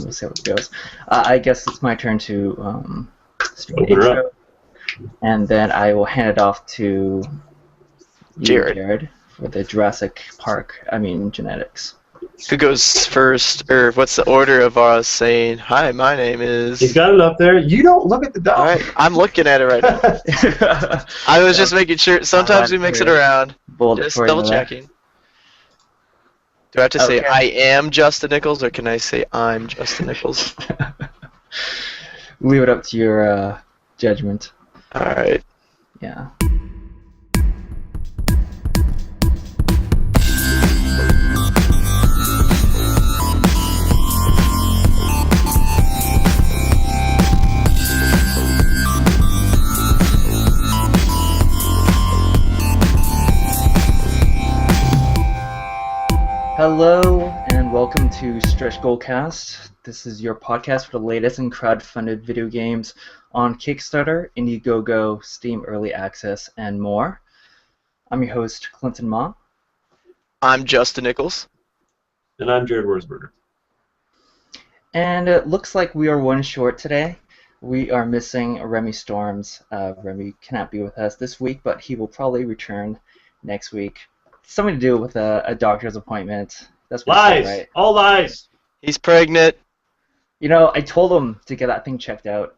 we'll see how it goes. I guess it's my turn to start Open the her intro, up. and then I will hand it off to you, Jared, for the genetics. Who goes first, or what's the order of us saying, hi, my name is... He's got it up there. You don't look at the dog. All right, I'm looking at it right now. I was just making sure. Sometimes we mix it around. Just double checking. Do I have to say I am Justin Nichols, or can I say I'm Justin Nichols? Leave it up to your judgment. All right. Yeah. Hello and welcome to Stretch Goalcast. This is your podcast for the latest in crowdfunded video games on Kickstarter, Indiegogo, Steam Early Access, and more. I'm your host, Clinton Ma. I'm Justin Nichols. And I'm Jared Wuerzburger. And it looks like we are one short today. We are missing Remi Storms. Remi cannot be with us this week, but he will probably return next week. Something to do with a doctor's appointment. That's what lies, right? All lies. He's pregnant. You know, I told him to get that thing checked out,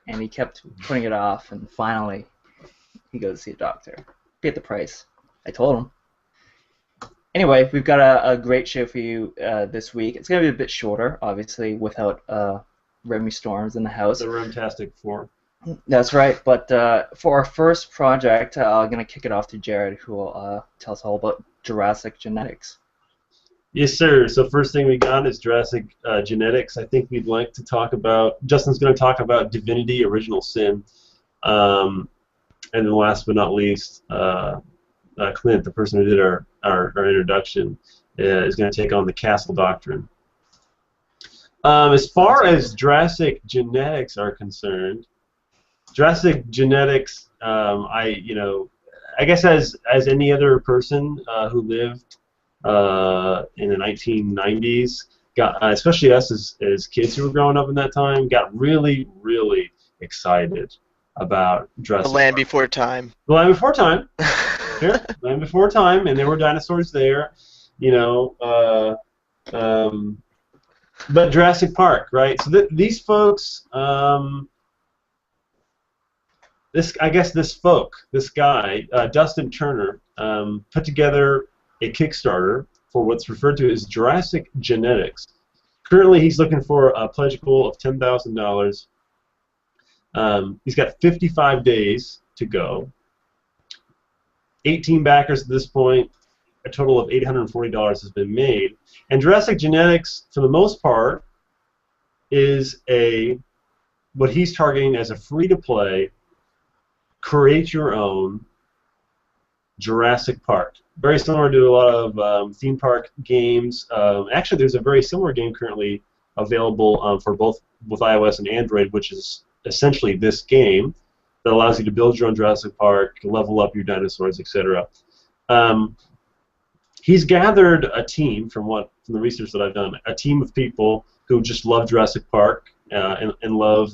and he kept putting it off. And finally, he goes to see a doctor. Get the price. I told him. Anyway, we've got a great show for you this week. It's gonna be a bit shorter, obviously, without Remi Storms in the house. The Remtastic 4. That's right, but for our first project, I'm going to kick it off to Jared, who will tell us all about Jurassic Genetics. Yes, sir. So first thing we got is Jurassic Genetics. I think we'd like to talk about, Justin's going to talk about Divinity, Original Sin. And then last but not least, Clint, the person who did our introduction, is going to take on the Castle Doctrine. As far as Jurassic Genetics are concerned, Jurassic Genetics, I guess as any other person who lived in the 1990s, especially us as kids who were growing up in that time, got really, really excited about Jurassic The Land Before Time. The Land Before Time. Sure, Land Before Time, and there were dinosaurs there, but Jurassic Park, right? So these folks. This guy, Dustin Turner, put together a Kickstarter for what's referred to as Jurassic Genetics. Currently, he's looking for a pledge goal of $10,000. He's got 55 days to go. 18 backers at this point. A total of $840 has been made. And Jurassic Genetics, for the most part, is what he's targeting as a free-to-play, create your own Jurassic Park. Very similar to a lot of theme park games. Actually, there's a very similar game currently available for both with iOS and Android, which is essentially this game that allows you to build your own Jurassic Park, level up your dinosaurs, etc. He's gathered a team from the research that I've done, a team of people who just love Jurassic Park and love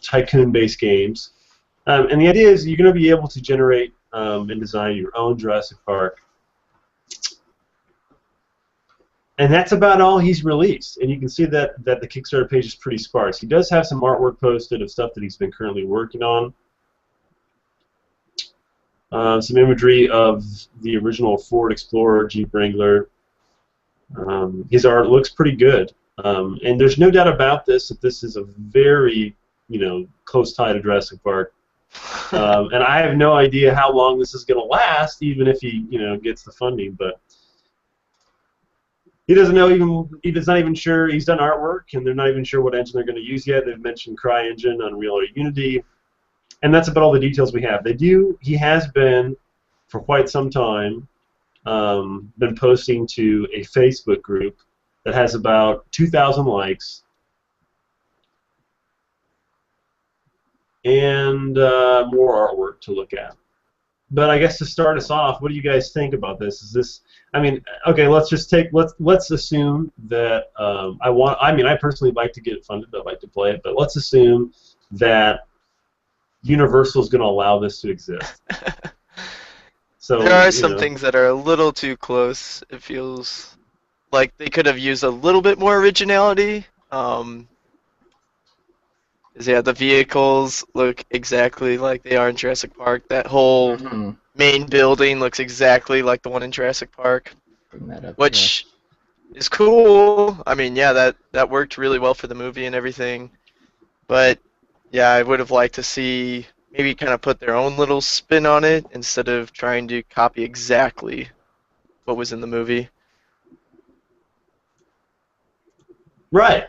tycoon-based games. And the idea is you're going to be able to generate and design your own Jurassic Park. And that's about all he's released. And you can see that the Kickstarter page is pretty sparse. He does have some artwork posted of stuff that he's been currently working on. Some imagery of the original Ford Explorer, Jeep Wrangler. His art looks pretty good. And there's no doubt about this, that this is a very, close tie to Jurassic Park. And I have no idea how long this is going to last, even if he, gets the funding. But he doesn't know he's not even sure. He's done artwork, and they're not even sure what engine they're going to use yet. They've mentioned CryEngine, Unreal, or Unity. And that's about all the details we have. He has been, for quite some time, been posting to a Facebook group that has about 2,000 likes and more artwork to look at. But I guess to start us off, what do you guys think about this? Is this? I mean, okay, let's assume that I personally like to get it funded. I'd like to play it, but let's assume that Universal is going to allow this to exist. So there are some things that are a little too close. It feels like they could have used a little bit more originality. Yeah, the vehicles look exactly like they are in Jurassic Park. That whole main building looks exactly like the one in Jurassic Park, which is cool. I mean, yeah, that worked really well for the movie and everything. But yeah, I would have liked to see maybe kind of put their own little spin on it instead of trying to copy exactly what was in the movie. Right,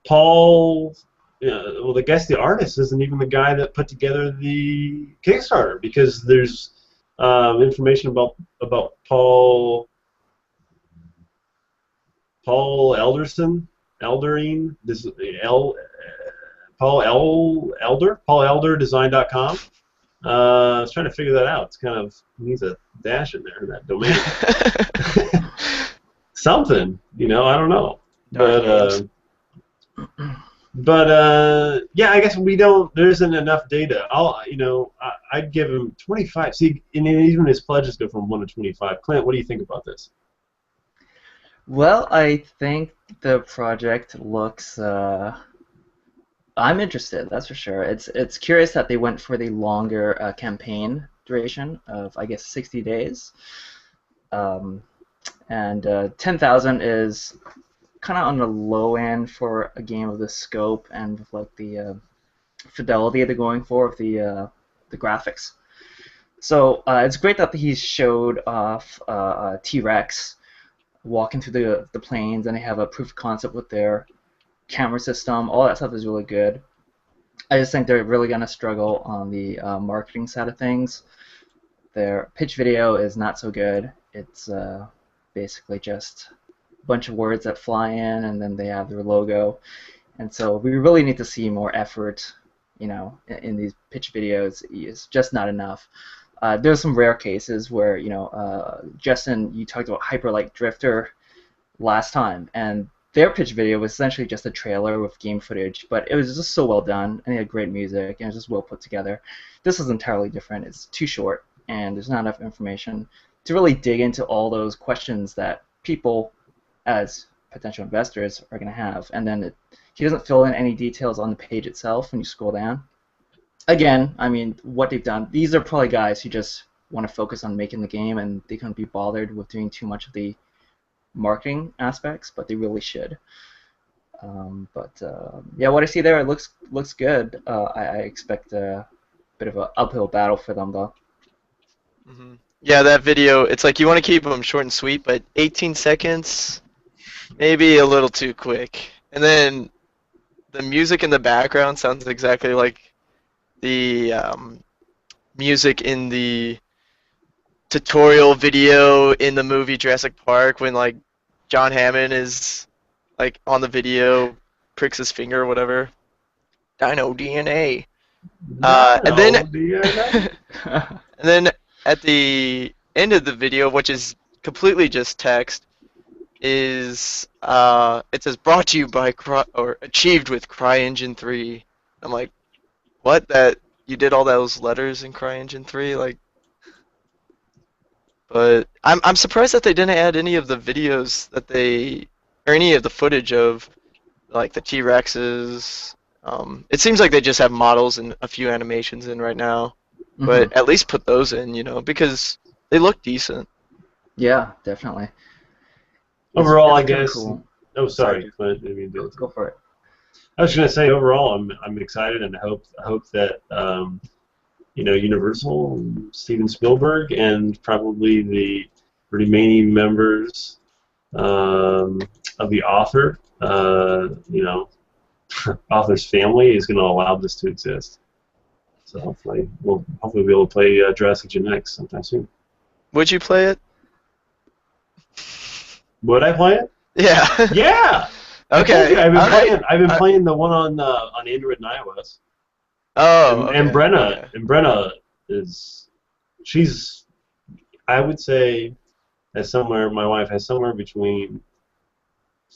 Paul, well, I guess the artist isn't even the guy that put together the Kickstarter, because there's information about Paul Eldering, PaulElder Design.com. I was trying to figure that out. It's kind of needs a dash in there in that domain. Something, I don't know. But yeah, I guess there isn't enough data. I'd give him 25. See, and even his pledges go from 1 to 25. Clint, what do you think about this? Well, I think the project looks. I'm interested, that's for sure. It's curious that they went for the longer campaign duration of, I guess, 60 days. And 10,000 is kind of on the low end for a game of this scope and with like the fidelity they're going for with the graphics. So it's great that he showed off T-Rex walking through the plains, and they have a proof of concept with their camera system. All that stuff is really good. I just think they're really going to struggle on the marketing side of things. Their pitch video is not so good. It's basically just a bunch of words that fly in, and then they have their logo. And so we really need to see more effort, in these pitch videos. It's just not enough. There's some rare cases where, Justin, you talked about Hyperlight Drifter last time, and their pitch video was essentially just a trailer with game footage, but it was just so well done, and they had great music, and it was just well put together. This is entirely different. It's too short, and there's not enough information to really dig into all those questions that people, as potential investors, are going to have. And then he doesn't fill in any details on the page itself when you scroll down. Again, I mean, what they've done, these are probably guys who just want to focus on making the game, and they couldn't be bothered with doing too much of the marketing aspects, but they really should. Yeah, what I see there, it looks good. I expect a bit of an uphill battle for them, though. Mm-hmm. Yeah, that video, it's like you want to keep them short and sweet, but 18 seconds, maybe a little too quick. And then the music in the background sounds exactly like the music in the tutorial video in the movie Jurassic Park when like John Hammond is like on the video, pricks his finger or whatever. Dino DNA. And then at the end of the video, which is completely just text, is it says brought to you by or achieved with CryEngine 3. I'm like, what? That you did all those letters in CryEngine 3? Like, but I'm surprised that they didn't add any of the videos that or any of the footage of like the T-Rexes. It seems like they just have models and a few animations in right now, but at least put those in, because they look decent. Yeah, definitely. Overall, I guess. Cool. Oh, sorry. Go for it. I was going to say, overall, I'm excited, and I hope that Universal, Steven Spielberg, and probably the remaining members of the author, author's family is going to allow this to exist. So hopefully we'll be able to play Jurassic Genetics sometime soon. Would you play it? Would I play it? Yeah. Yeah. Okay. I've been playing the one on Android and iOS. Oh, And, okay. and Brenna is, she's, I would say, my wife has somewhere between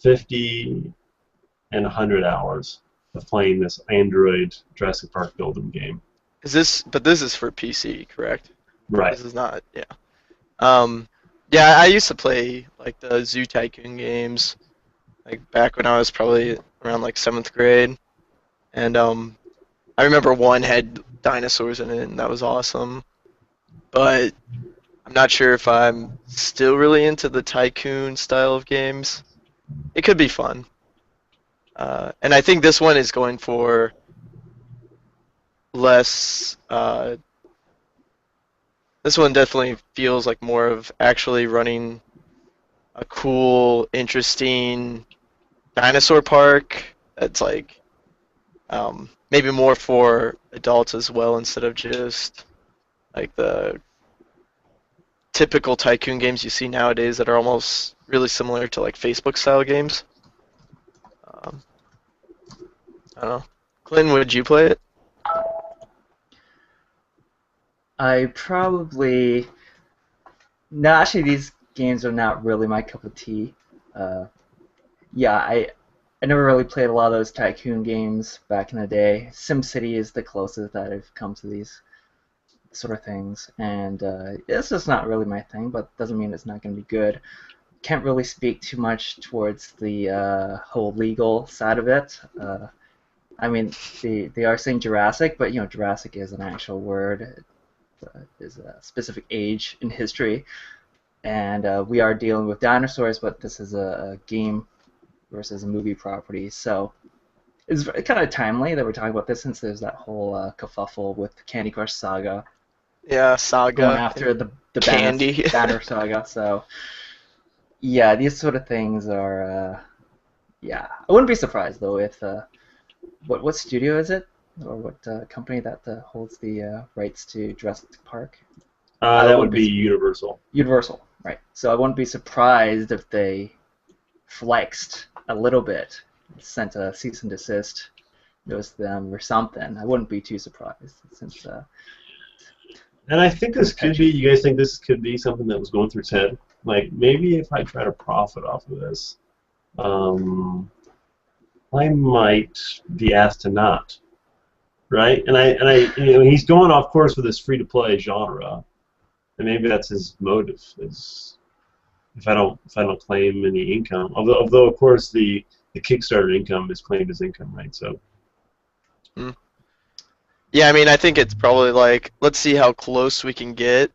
50 and 100 hours of playing this Android Jurassic Park build-em game. But this is for PC, correct? Right. This is not, yeah. Yeah, I used to play like the Zoo Tycoon games, like back when I was probably around like 7th grade, and I remember one had dinosaurs in it, and that was awesome. But I'm not sure if I'm still really into the tycoon style of games. It could be fun. And I think this one is going for less. This one definitely feels like more of actually running a cool, interesting dinosaur park that's like maybe more for adults as well instead of just like the typical tycoon games you see nowadays that are almost really similar to like Facebook style games. I don't know. Clinton, would you play it? I probably... No, actually, these games are not really my cup of tea. Yeah, I never really played a lot of those tycoon games back in the day. SimCity is the closest that I've come to these sort of things, and it's just not really my thing, but doesn't mean it's not going to be good. Can't really speak too much towards the whole legal side of it. I mean, they are saying Jurassic, but Jurassic is an actual word. It is a specific age in history, and we are dealing with dinosaurs, but this is a game versus a movie property, so it's kind of timely that we're talking about this since there's that whole kerfuffle with the Candy Crush Saga. Yeah, Saga. Going after the Candy. Banner Saga, so yeah, these sort of things are, yeah. I wouldn't be surprised, though, if, what studio is it? Or what company that holds the rights to Jurassic Park? That would be Universal. Universal, right. So I wouldn't be surprised if they flexed a little bit, sent a cease and desist notice to them or something. I wouldn't be too surprised since... And I think this could be, you guys think this could be something that was going through his head? Like, maybe if I try to profit off of this, I might be asked to not, right? And I he's going off course with this free-to-play genre, and maybe that's his motive, is if I don't claim any income. Although of course the Kickstarter income is claimed as income, right? So. Yeah, I mean, I think it's probably like, let's see how close we can get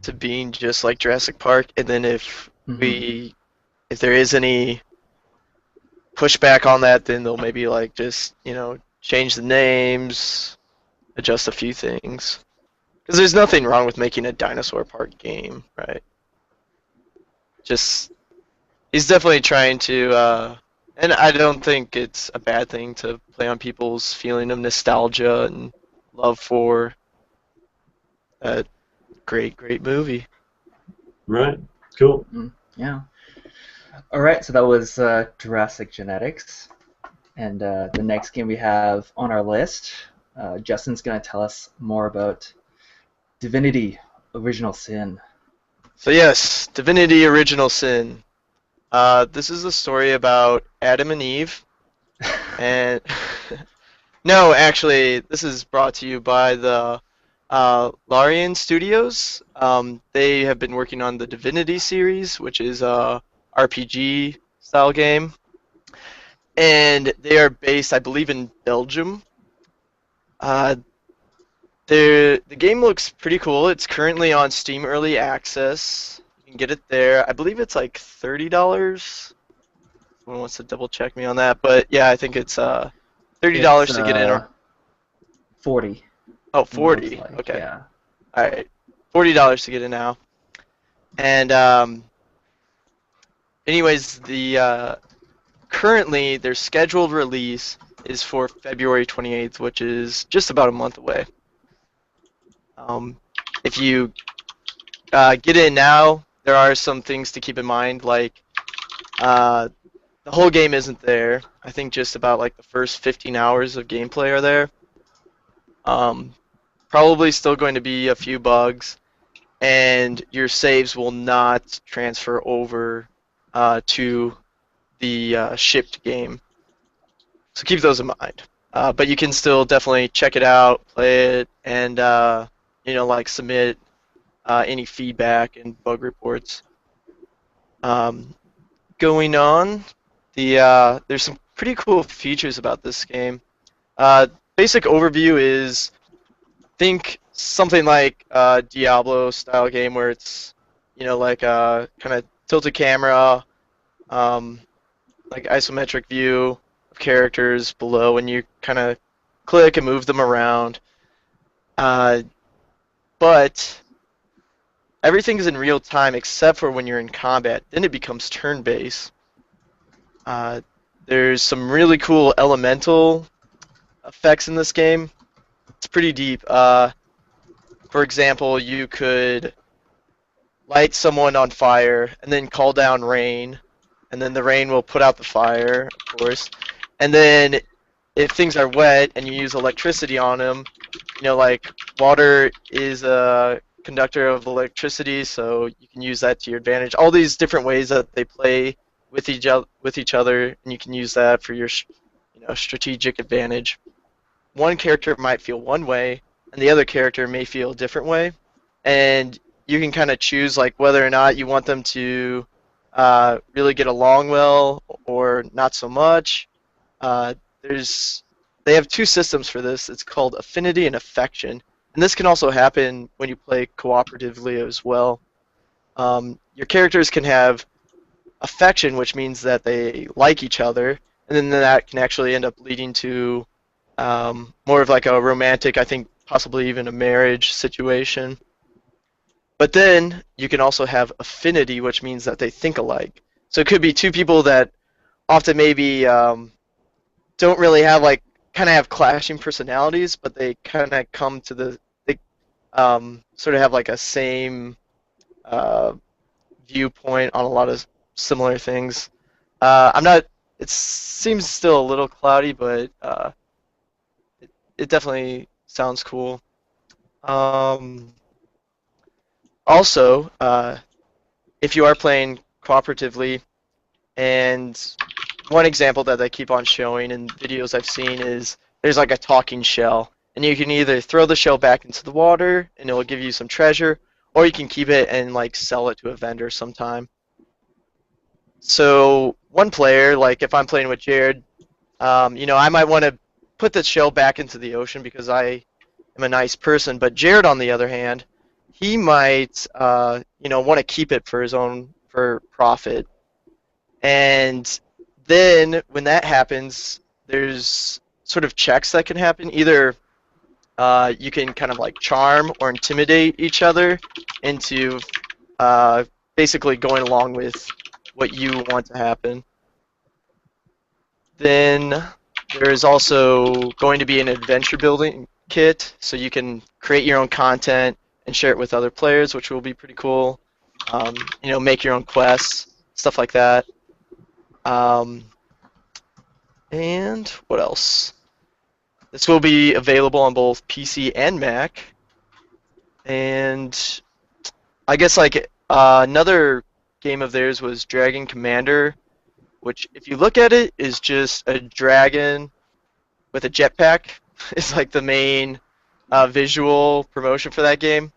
to being just like Jurassic Park, and then if there is any pushback on that, then they'll maybe like just change the names, adjust a few things, because there's nothing wrong with making a dinosaur park game, right? Just he's definitely trying to, and I don't think it's a bad thing to play on people's feeling of nostalgia and love for that great movie. Right. Cool. Yeah. All right, so that was Jurassic Genetics, and the next game we have on our list, Justin's going to tell us more about Divinity: Original Sin. So yes, Divinity: Original Sin. This is a story about Adam and Eve, and no, actually, this is brought to you by the Larian Studios. They have been working on the Divinity series, which is a RPG style game, and they are based, I believe, in Belgium. The game looks pretty cool. It's currently on Steam Early Access. You can get it there. I believe it's like $30. Someone wants to double check me on that, but yeah, I think it's $30 to get in. 40. Oh, 40. Like, okay. Yeah. All right, $40 to get in now. And anyways, the currently their scheduled release is for February 28th, which is just about a month away. If you get in now, there are some things to keep in mind, like the whole game isn't there. I think just about like the first 15 hours of gameplay are there. Probably still going to be a few bugs, and your saves will not transfer over to the shipped game. So keep those in mind. But you can still definitely check it out, play it, and like submit any feedback and bug reports. Going on, there's some pretty cool features about this game. Basic overview is think something like a Diablo style game where it's like a kind of tilted camera, like isometric view of characters below, and you kind of click and move them around. But everything is in real time except for when you're in combat. Then it becomes turn-based. There's some really cool elemental effects in this game. It's pretty deep. For example, you could light someone on fire and then call down rain, and then the rain will put out the fire, of course. And then if things are wet and you use electricity on them, like water is a conductor of electricity, so you can use that to your advantage. All these different ways that they play with each other, and you can use that for your strategic advantage. One character might feel one way, and the other character may feel a different way, and you can kind of choose like whether or not you want them to really get along well or not so much. They have two systems for this. It's called affinity and affection, and this can also happen when you play cooperatively as well. Your characters can have affection, which means that they like each other, and then that can actually end up leading to more of like a romantic, I think possibly even a marriage situation. But then you can also have affinity, which means that they think alike. So it could be two people that often maybe don't really have like kind of have clashing personalities, but they kind of come to they sort of have like a same viewpoint on a lot of similar things. It seems still a little cloudy, but it definitely sounds cool. Also, if you are playing cooperatively, and one example that they keep on showing in videos I've seen is there's like a talking shell, and you can either throw the shell back into the water and it will give you some treasure, or you can keep it and like sell it to a vendor sometime. So one player, like if I'm playing with Jared, I might want to put the shell back into the ocean because I am a nice person, but Jared, on the other hand, he might want to keep it for profit. And then when that happens, there's sort of checks that can happen. Either you can kind of like charm or intimidate each other into basically going along with what you want to happen. Then there's also going to be an adventure building kit, so you can create your own content and share it with other players, which will be pretty cool. Make your own quests, stuff like that. And what else? This will be available on both PC and Mac. And I guess like another game of theirs was Dragon Commander, which if you look at it is just a dragon with a jetpack. It's like the main visual promotion for that game,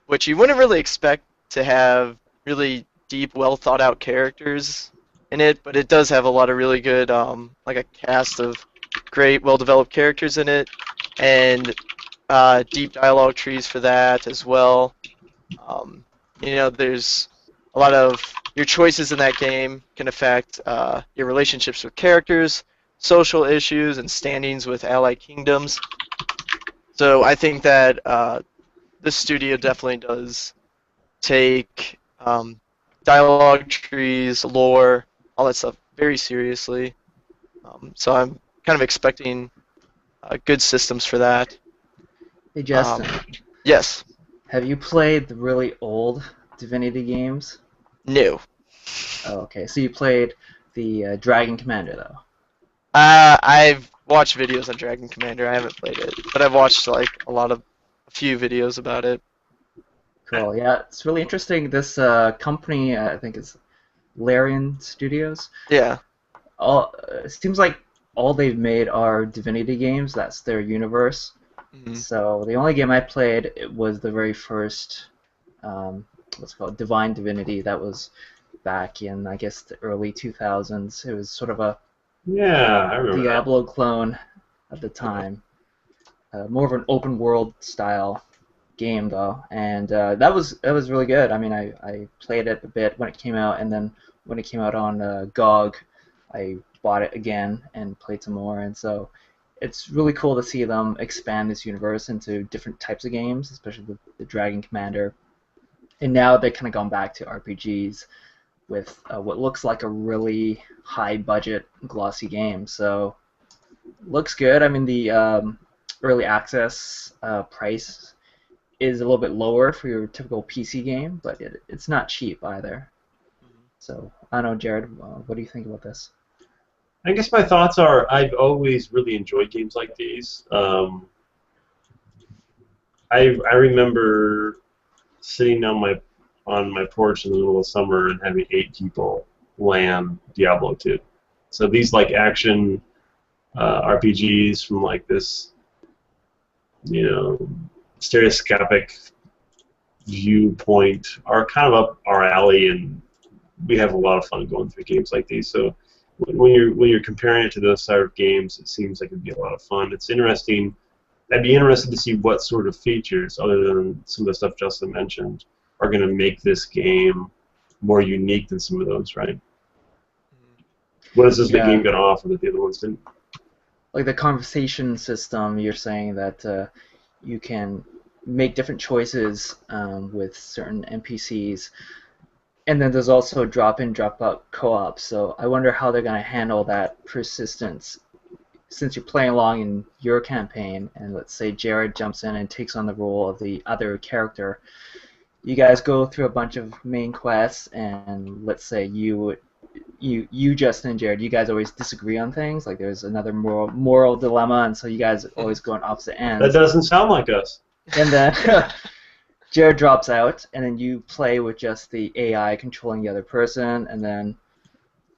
which you wouldn't really expect to have really deep, well thought out characters in it, but it does have a lot of really good, like a cast of great, well developed characters in it, and deep dialogue trees for that as well. There's a lot of your choices in that game can affect your relationships with characters, social issues, and standings with allied kingdoms. So I think that this studio definitely does take dialogue trees, lore, all that stuff very seriously. So I'm kind of expecting good systems for that. Hey Justin. Yes. Have you played the really old Divinity games? No. Oh, okay. So you played the Dragon Commander though. I've watched videos on Dragon Commander. I haven't played it, but I've watched like a few videos about it. Cool. Yeah, it's really interesting. This company, I think it's Larian Studios. Yeah. It seems like all they've made are Divinity games. That's their universe. Mm-hmm. So the only game I played it was the very first, what's it called, Divine Divinity. That was back in, I guess, the early 2000s. It was sort of a I remember Diablo clone at the time. More of an open world style game though, and that was really good. I mean, I played it a bit when it came out, and then when it came out on GOG, I bought it again and played some more, and so it's really cool to see them expand this universe into different types of games, especially the Dragon Commander. And now they've kind of gone back to RPGs with what looks like a really high budget glossy game. So looks good. I mean, the early access price is a little bit lower for your typical PC game, but it's not cheap either. So I don't know, Jared, what do you think about this? I guess my thoughts are I've always really enjoyed games like these. I remember sitting on my porch in the middle of summer and having 8 people LAN Diablo 2. So these like action RPGs from like this, stereoscopic viewpoint are kind of up our alley, and we have a lot of fun going through games like these. So when you're comparing it to those sort of games, it seems like it'd be a lot of fun. It's interesting. I'd be interested to see what sort of features, other than some of the stuff Justin mentioned, are going to make this game more unique than some of those, right? What is this the game going to offer that the other ones didn't? Like the conversation system, you're saying that you can make different choices with certain NPCs. And then there's also drop-in, drop-out co-op. So I wonder how they're going to handle that persistence. Since you're playing along in your campaign, and let's say Jared jumps in and takes on the role of the other character, you guys go through a bunch of main quests, and let's say you Justin and Jared, you guys always disagree on things. Like there's another moral dilemma, and so you guys always go on opposite ends. That doesn't sound like us. And then Jared drops out, and then you play with just the AI controlling the other person, and then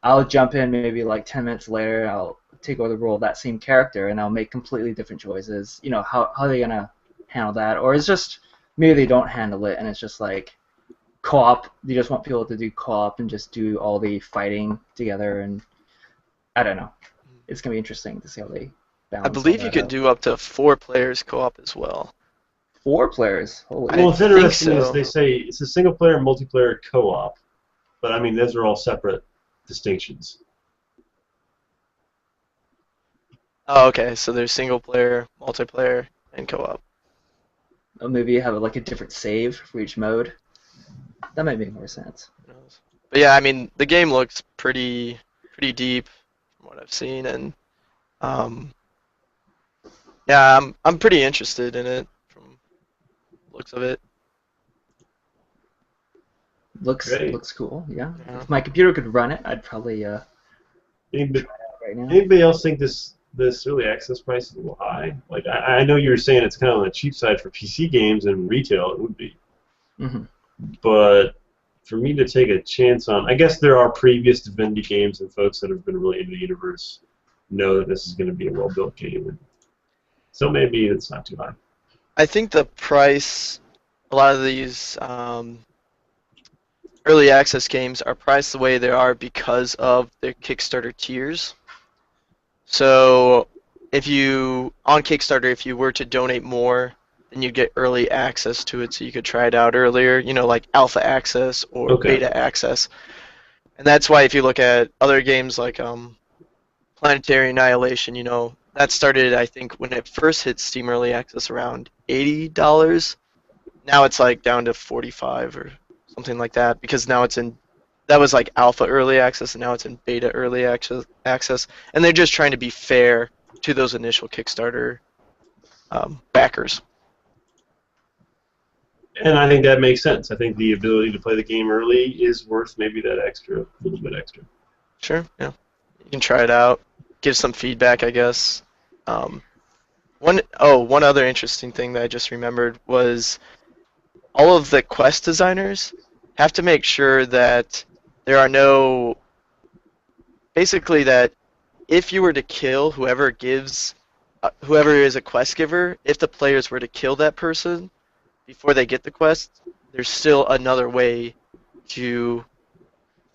I'll jump in maybe like 10 minutes later. I'll take over the role of that same character, and I'll make completely different choices. How are they gonna handle that? Or it's just maybe they don't handle it, and it's just like co-op. You just want people to do co-op and just do all the fighting together, and I don't know. It's gonna be interesting to see how they balance. I believe you could do up to 4 players co-op as well. 4 players? Holy. Well, what's interesting is they say it's a single-player and multiplayer co-op, but I mean those are all separate distinctions. Oh, okay. So there's single-player, multiplayer, and co-op. Or maybe you have like a different save for each mode. That might make more sense. But yeah, I mean the game looks pretty deep from what I've seen, and yeah, I'm pretty interested in it from the looks of it. Looks cool. Yeah. If my computer could run it, I'd probably try it out right now. Anybody else think this early access price is a little high? Like I know you were saying it's kind of on the cheap side for PC games, and retail it would be. Mm-hmm. But for me to take a chance on, I guess there are previous Divinity games, and folks that have been really into the universe know that this is going to be a well-built game. And so maybe it's not too high. I think the price, a lot of these early access games are priced the way they are because of their Kickstarter tiers. So on Kickstarter, if you were to donate more, then you get early access to it, so you could try it out earlier, like alpha access or beta access. And that's why if you look at other games like Planetary Annihilation, that started, I think, when it first hit Steam Early Access around $80. Now it's like down to $45 or something like that, because now that was like alpha early access, and now it's in beta early access, and they're just trying to be fair to those initial Kickstarter backers. And I think that makes sense. I think the ability to play the game early is worth maybe that little bit extra. Sure, yeah. You can try it out, give some feedback, I guess. One other interesting thing that I just remembered was all of the quest designers have to make sure that there are no, basically that if you were to kill whoever is a quest giver, if the players were to kill that person before they get the quest, there's still another way to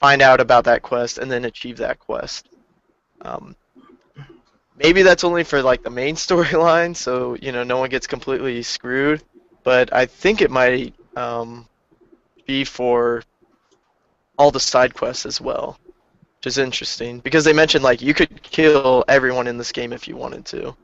find out about that quest and then achieve that quest. Um, Maybe that's only for like the main storyline, so no one gets completely screwed. But I think it might be for all the side quests as well, which is interesting because they mentioned like you could kill everyone in this game if you wanted to.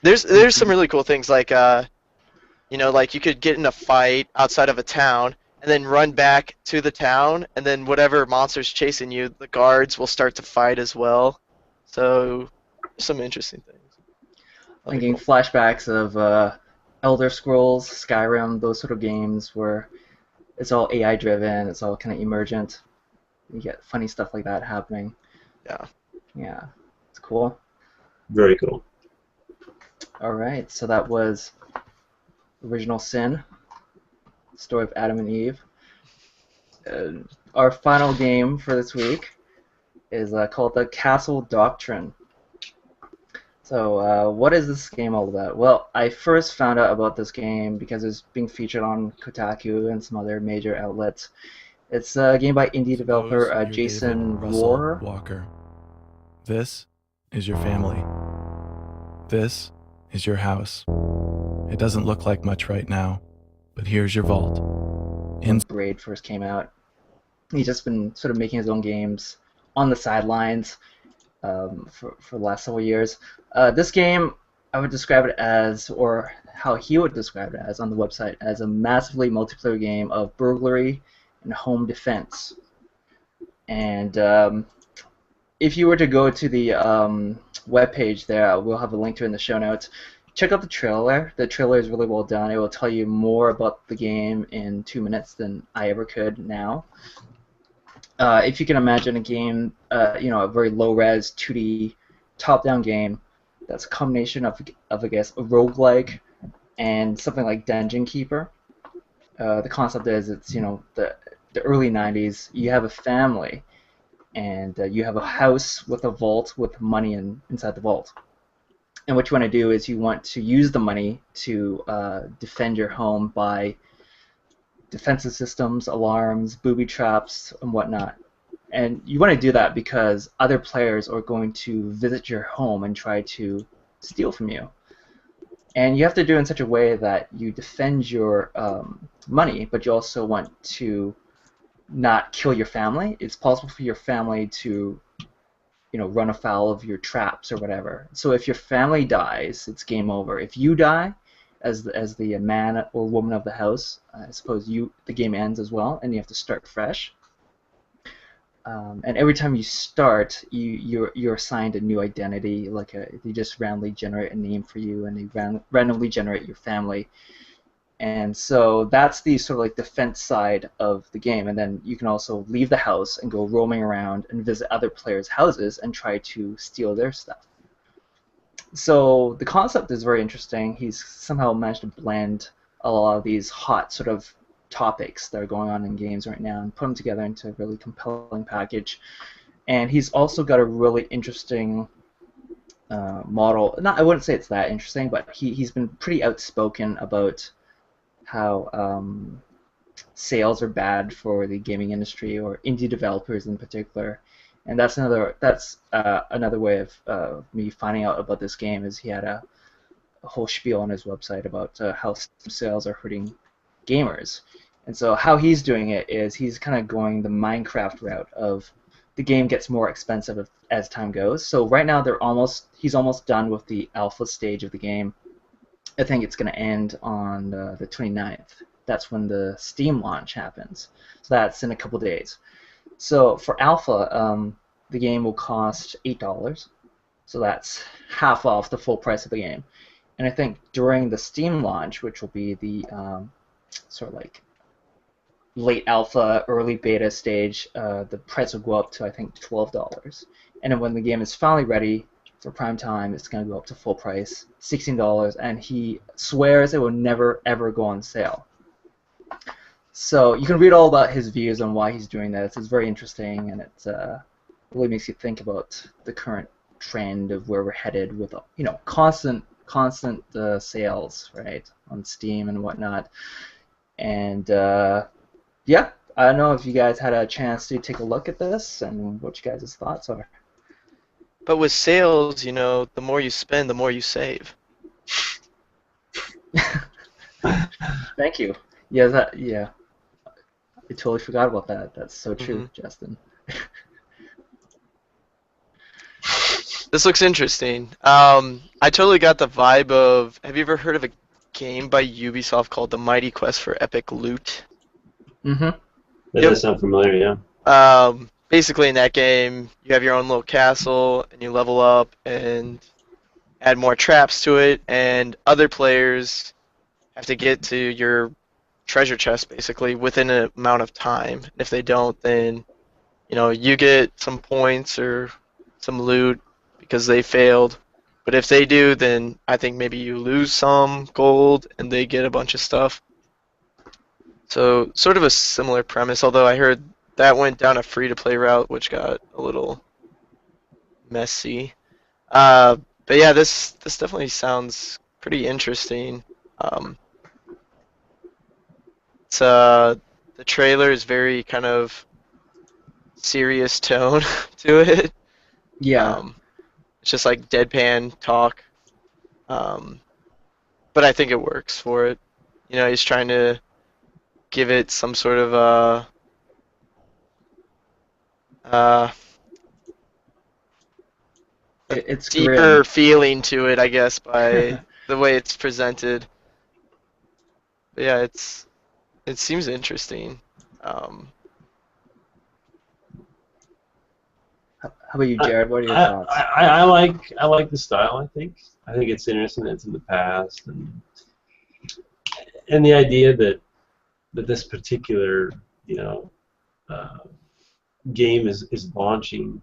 There's some really cool things like like you could get in a fight outside of a town and then run back to the town, and then whatever monster's chasing you, the guards will start to fight as well. So, some interesting things. Thinking flashbacks of Elder Scrolls, Skyrim, those sort of games where it's all AI driven, it's all kind of emergent. You get funny stuff like that happening. Yeah. Yeah, it's cool. Very cool. All right, so that was Original Sin, story of Adam and Eve. Our final game for this week is called the Castle Doctrine. So what is this game all about? Well, I first found out about this game because it's being featured on Kotaku and some other major outlets. It's a game by indie developer Jason Walker. This is your family. This is your house. It doesn't look like much right now, but here's your vault. When Braid first came out, he's just been sort of making his own games on the sidelines for the last several years. This game, I would describe it as, or how he would describe it as on the website, as a massively multiplayer game of burglary and home defense. And if you were to go to the webpage there, we'll have a link to it in the show notes. Check out the trailer. The trailer is really well done. It will tell you more about the game in 2 minutes than I ever could now. If you can imagine a game, a very low-res 2D top-down game that's a combination of I guess, a roguelike and something like Dungeon Keeper. The concept is it's, the early 90s. You have a family, and you have a house with a vault with money inside the vault. And what you want to do is you want to use the money to defend your home by defensive systems, alarms, booby traps, and whatnot. And you want to do that because other players are going to visit your home and try to steal from you. And you have to do it in such a way that you defend your money, but you also want to not kill your family. It's possible for your family to run afoul of your traps or whatever. So if your family dies, it's game over. If you die as the man or woman of the house, I suppose the game ends as well, and you have to start fresh. And every time you start, you're assigned a new identity. They just randomly generate a name for you, and they randomly generate your family. And so that's the sort of like defense side of the game. And then you can also leave the house and go roaming around and visit other players' houses and try to steal their stuff. So the concept is very interesting. He's somehow managed to blend a lot of these hot sort of topics that are going on in games right now and put them together into a really compelling package. And he's also got a really interesting model. I wouldn't say it's that interesting, but he's been pretty outspoken about how sales are bad for the gaming industry or indie developers in particular. And that's another way of me finding out about this game is he had a whole spiel on his website about how sales are hurting gamers. And so how he's doing it is he's kind of going the Minecraft route of the game gets more expensive as time goes. So right now he's almost done with the alpha stage of the game. I think it's going to end on the 29th. That's when the Steam launch happens. So that's in a couple days. So for alpha, the game will cost $8. So that's half off the full price of the game. And I think during the Steam launch, which will be the sort of like late alpha, early beta stage, the price will go up to I think $12. And then when the game is finally ready for Prime Time, it's going to go up to full price, $16, and he swears it will never ever go on sale. So you can read all about his views on why he's doing this. It's very interesting, and it really makes you think about the current trend of where we're headed with constant sales, right, on Steam and whatnot. And yeah, I don't know if you guys had a chance to take a look at this and what you guys' thoughts are. But with sales, the more you spend, the more you save. Thank you. Yeah, yeah. I totally forgot about that. That's so true, Justin. This looks interesting. I totally got the vibe of. Have you ever heard of a game by Ubisoft called The Mighty Quest for Epic Loot? Mm-hmm. That does sound familiar, yeah. Basically, in that game, you have your own little castle, and you level up and add more traps to it, and other players have to get to your treasure chest, basically, within an amount of time. And if they don't, then, you get some points or some loot because they failed. But if they do, then I think maybe you lose some gold, and they get a bunch of stuff. So, sort of a similar premise, although I heard that went down a free-to-play route, which got a little messy. But yeah, this definitely sounds pretty interesting. The trailer is very kind of serious tone to it. Yeah. It's just like deadpan talk. But I think it works for it. He's trying to give it some sort of it's deeper grim. feeling to it, I guess, by the way it's presented. But yeah, it seems interesting. How about you, Jared? What are your thoughts? I like the style. I think it's interesting that it's in the past, and the idea that this particular game is launching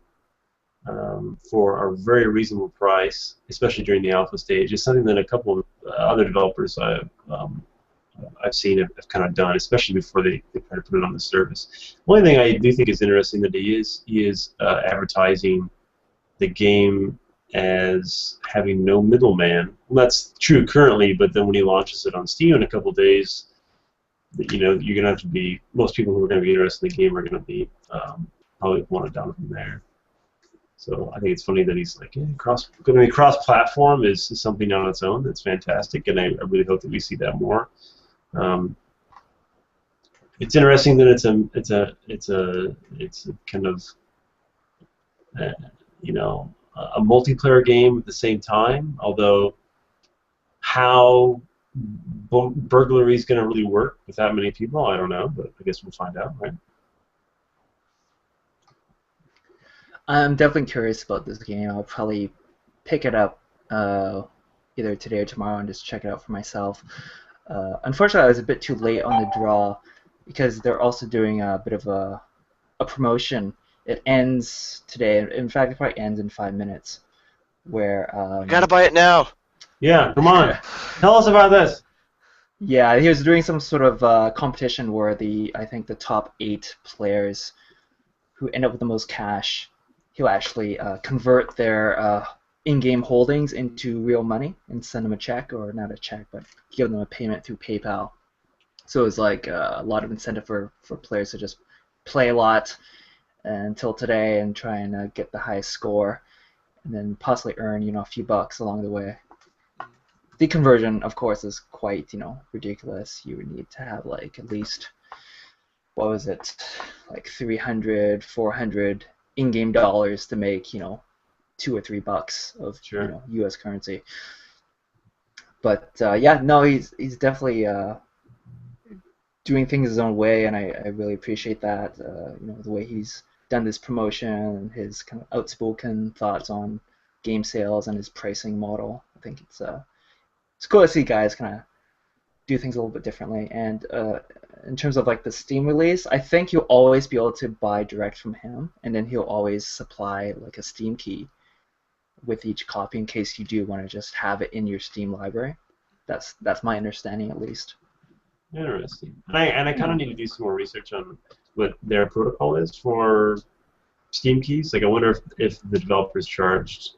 for a very reasonable price, especially during the alpha stage, is something that a couple of other developers I've seen have kind of done, especially before they kind of put it on the service. One thing I do think is interesting that he is advertising the game as having no middleman. Well, that's true currently, but then when he launches it on Steam in a couple of days, you're going to have to be, most people who are going to be interested in the game are going to be probably want to download from there. So I think it's funny that he's like, yeah, going to be cross-platform is something on its own that's fantastic, and I really hope that we see that more. It's interesting that it's a kind of a multiplayer game at the same time. Although how burglary is going to really work with that many people, I don't know, but I guess we'll find out, right? I'm definitely curious about this game. I'll probably pick it up either today or tomorrow and just check it out for myself. Unfortunately, I was a bit too late on the draw because they're also doing a bit of a promotion. It ends today. In fact, it probably ends in 5 minutes. Where I gotta buy it now. Yeah, come on. Tell us about this. Yeah, he was doing some sort of competition where I think the top 8 players who end up with the most cash, he'll actually convert their in-game holdings into real money and send them a check, or not a check, but give them a payment through PayPal. So it's like a lot of incentive for players to just play a lot until today and try and get the highest score, and then possibly earn a few bucks along the way. The conversion, of course, is quite ridiculous. You would need to have like at least, what was it, like 300, 400 in-game dollars to make $2 or $3 of Sure. U.S. currency. But yeah, no, he's definitely doing things his own way, and I really appreciate that. The way he's done this promotion and his kind of outspoken thoughts on game sales and his pricing model. I think it's cool to see guys kind of do things a little bit differently. And in terms of like the Steam release, I think you'll always be able to buy direct from him, and then he'll always supply like a Steam key. with each copy in case you do want to just have it in your Steam library. That's my understanding, at least. Interesting. And I kind of need to do some more research on what their protocol is for Steam keys. Like, I wonder if the developers charged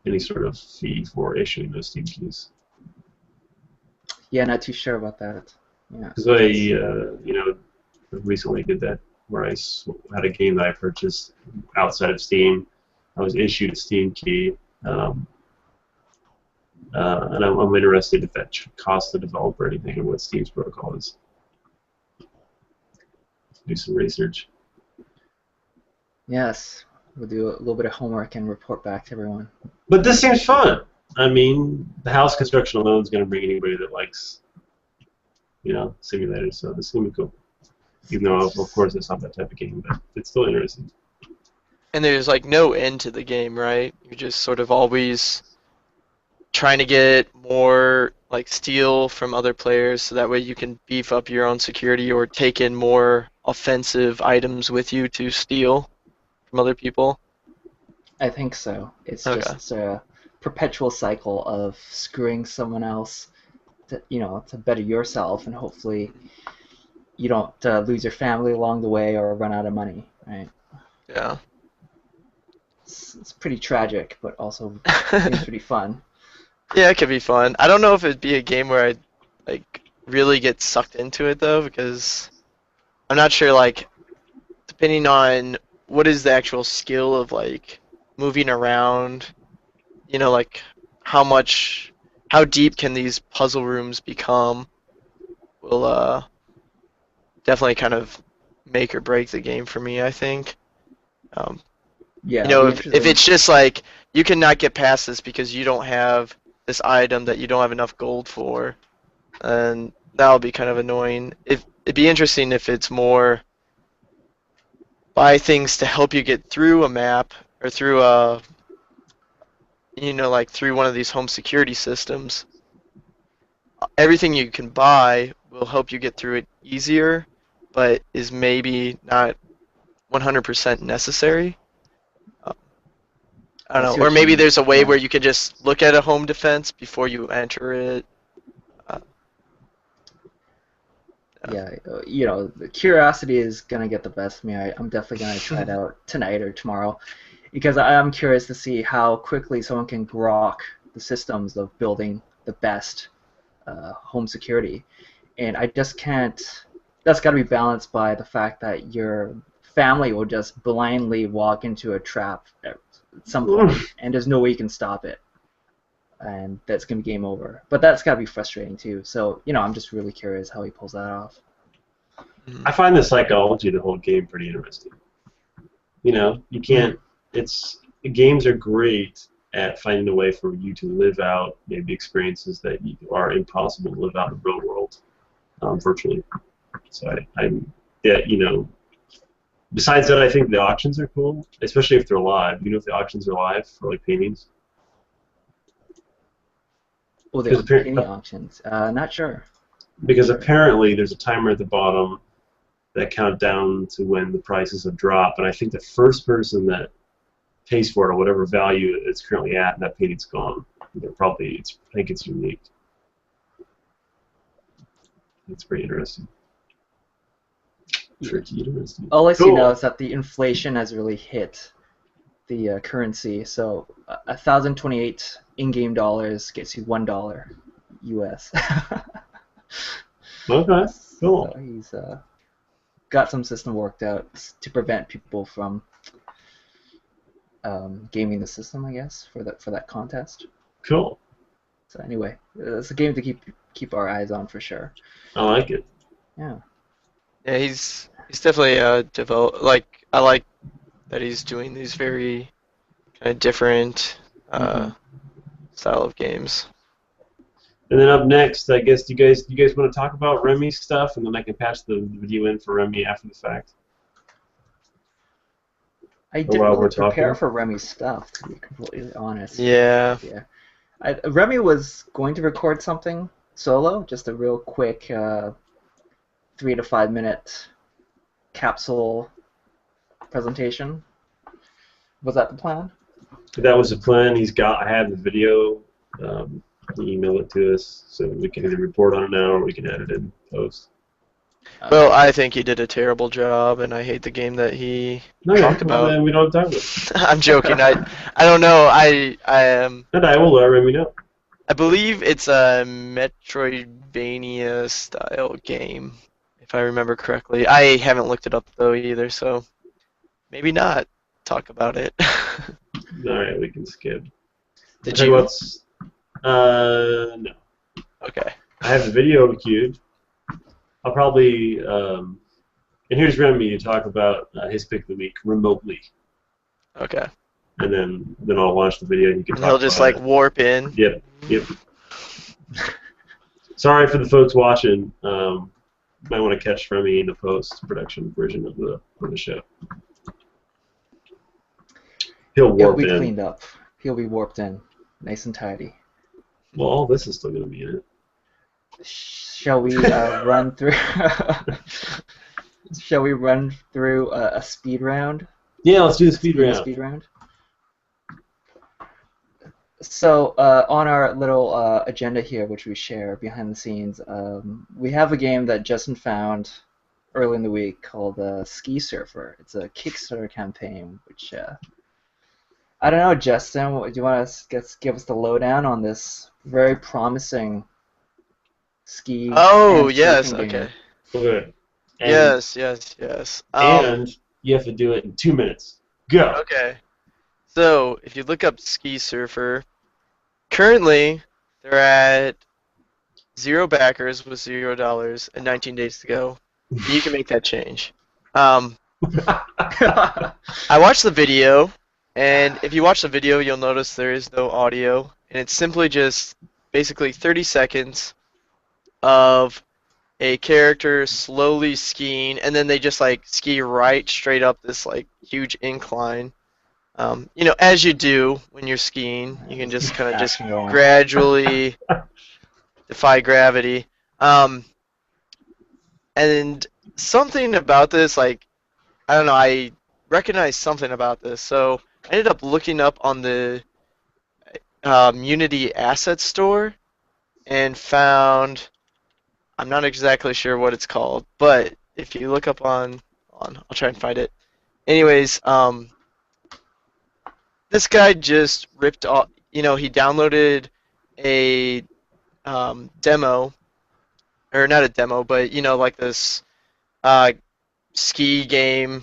any sort of fee for issuing those Steam keys. Yeah, not too sure about that. Yeah. Because I, recently did that where I had a game that I purchased outside of Steam. I was issued a Steam key, and I'm interested if that costs the developer anything or what Steam's protocol is. Do some research. Yes, we'll do a little bit of homework and report back to everyone. But this seems fun. I mean, the house construction alone is going to bring anybody that likes, simulators. So this is going to be cool. Even though, of course, it's not that type of game, but it's still interesting. And there's like no end to the game, right? You're just sort of always trying to get more like steel from other players, so that way you can beef up your own security or take in more offensive items with you to steal from other people. I think so. It's just a perpetual cycle of screwing someone else to better yourself, and hopefully you don't lose your family along the way or run out of money, right? Yeah. It's pretty tragic, but also seems pretty fun. Yeah, it could be fun. I don't know if it'd be a game where I'd like really get sucked into it though, because I'm not sure, like, depending on what is the actual skill of like moving around, like how deep can these puzzle rooms become will definitely kind of make or break the game for me, I think. Yeah. If it's just like you cannot get past this because you don't have this item that you don't have enough gold for, and that'll be kind of annoying. It'd be interesting if it's more buy things to help you get through a map or through like through one of these home security systems. Everything you can buy will help you get through it easier, but is maybe not 100% necessary. I don't know. Or maybe there's a way where you can just look at a home defense before you enter it. Yeah, the curiosity is gonna get the best of me. I'm definitely gonna try it out tonight or tomorrow, because I'm curious to see how quickly someone can grok the systems of building the best home security, and I just can't. That's got to be balanced by the fact that your family will just blindly walk into a trap at some point, and there's no way you can stop it, and that's gonna be game over. But that's got to be frustrating too. So I'm just really curious how he pulls that off. I find the psychology of the whole game pretty interesting. You can't. Games are great at finding a way for you to live out maybe experiences that are impossible to live out in the real world, virtually. So besides that, I think the auctions are cool, especially if they're live. If the auctions are live for like paintings. Oh, the painting auctions. Not sure. Because apparently there's a timer at the bottom that count down to when the prices have dropped, and I think the first person that pays for it or whatever value it's currently at, that painting's gone. I think it's unique. It's pretty interesting. Tricky, interesting. All I see now is that the inflation has really hit the currency. So 1,028 in-game dollars gets you $1 US. Okay, cool. So he's got some system worked out to prevent people from gaming the system, I guess, for that contest. Cool. So anyway, it's a game to keep our eyes on for sure. I like it. Yeah. Yeah, he's definitely I like that he's doing these very kind of different style of games. And then up next, I guess, do you guys want to talk about Remi stuff, and then I can patch the video in for Remi after the fact? I didn't really prepare for Remi's stuff, to be completely honest. Yeah. Remi was going to record something solo, just a real quick 3 to 5 minute capsule presentation. Was that the plan? that was the plan. I had the video. He emailed it to us, so we can either report on it now or we can edit it in post. Well, I think he did a terrible job, and I hate the game that he talked about. Well, then we don't have to talk about it. I'm joking. I don't know. I am. And I will let Remi know. I believe it's a Metroid-vania style game, if I remember correctly. I haven't looked it up though either, so maybe not talk about it. All right, we can skip. Did you? No. Okay. I have the video queued. I'll probably and here's Remi to talk about his pick of the week remotely. Okay. And then I'll launch the video and you can. And he'll just like warp in. Yep. Sorry for the folks watching. Might want to catch Remi in the post-production version of the show. He'll warp in. He'll be cleaned up. He'll be warped in, nice and tidy. Well, all this is still going to be in it. Shall we run through? Shall we run through a speed round? Yeah, let's do the speed round. So on our little agenda here, which we share behind the scenes, we have a game that Justin found early in the week called Ski Surfer. It's a Kickstarter campaign, which I don't know, Justin. Do you want to give us the lowdown on this very promising ski? Oh yes, okay. Good. Yes. And you have to do it in 2 minutes. Go. Okay. So if you look up Ski Surfer, currently they're at 0 backers with $0 and 19 days to go. You can make that change. I watched the video, and if you watch the video, you'll notice there is no audio, and it's simply just basically 30 seconds of a character slowly skiing, and then they just like ski right straight up this like huge incline. You know, as you do when you're skiing, you can just kind of just gradually defy gravity. And something about this, like, I don't know, I recognized something about this. So I ended up looking up on the Unity Asset Store and found, I'm not exactly sure what it's called, but if you look up on I'll try and find it. Anyways, this guy just ripped off, you know, he downloaded a demo, or not a demo, but, you know, like this ski game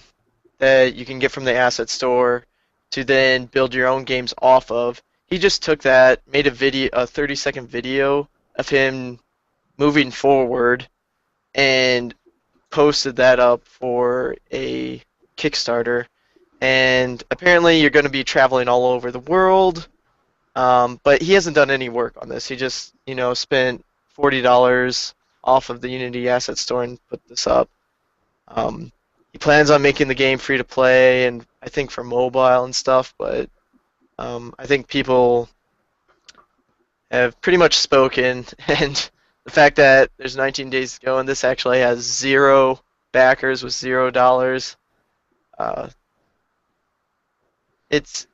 that you can get from the asset store to then build your own games off of. He just took that, made a 30-second video of him moving forward, and posted that up for a Kickstarter. And apparently you're going to be traveling all over the world, but he hasn't done any work on this. He just, you know, spent $40 off of the Unity Asset Store and put this up. He plans on making the game free to play, and I think for mobile and stuff, but I think people have pretty much spoken, and the fact that there's 19 days to go and this actually has 0 backers with $0, it's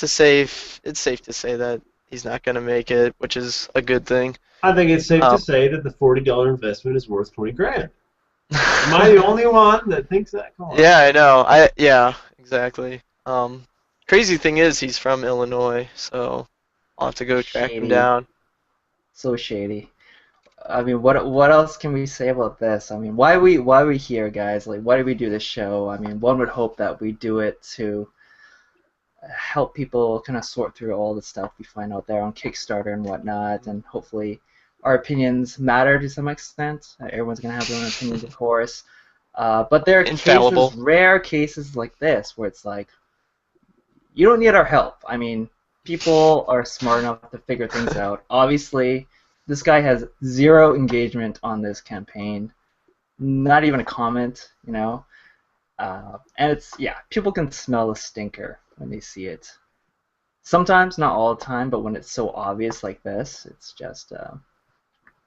safe to say that he's not going to make it, which is a good thing. I think it's safe to say that the $40 investment is worth 20 grand. Am I the only one that thinks that? Come on. Yeah, I know. Yeah, exactly. Crazy thing is he's from Illinois, so I'll have to go track him down. So shady. I mean, what else can we say about this? I mean, why are we here, guys? Like, why do we do this show? I mean, one would hope that we do it to help people kind of sort through all the stuff we find out there on Kickstarter and whatnot, and hopefully our opinions matter to some extent. Everyone's going to have their own opinions, of course. But there are cases, rare cases like this, where it's like, you don't need our help. I mean, people are smart enough to figure things out. Obviously, this guy has 0 engagement on this campaign. Not even a comment, you know. And it's, yeah, people can smell the stinker when they see it. Sometimes, not all the time, but when it's so obvious like this, it's just,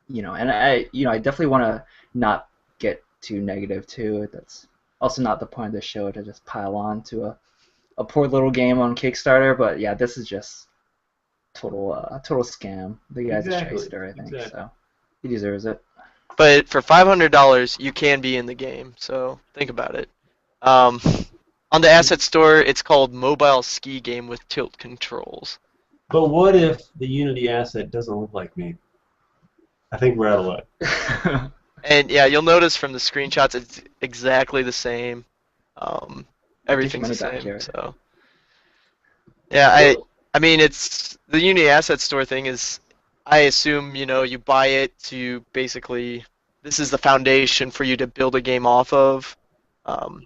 you know, and I definitely want to not get too negative too. That's also not the point of the show, to just pile on to a poor little game on Kickstarter, but yeah, this is just total scam. The guy's a shyster, I think. So he deserves it. But for $500, you can be in the game. So think about it. On the asset store, it's called Mobile Ski Game with Tilt Controls. But what if the Unity asset doesn't look like me? I think we're out of luck. And yeah, you'll notice from the screenshots it's exactly the same. Everything's the same. So yeah, I mean it's the Unity asset store thing is. I assume, you buy it to basically, this is the foundation for you to build a game off of. And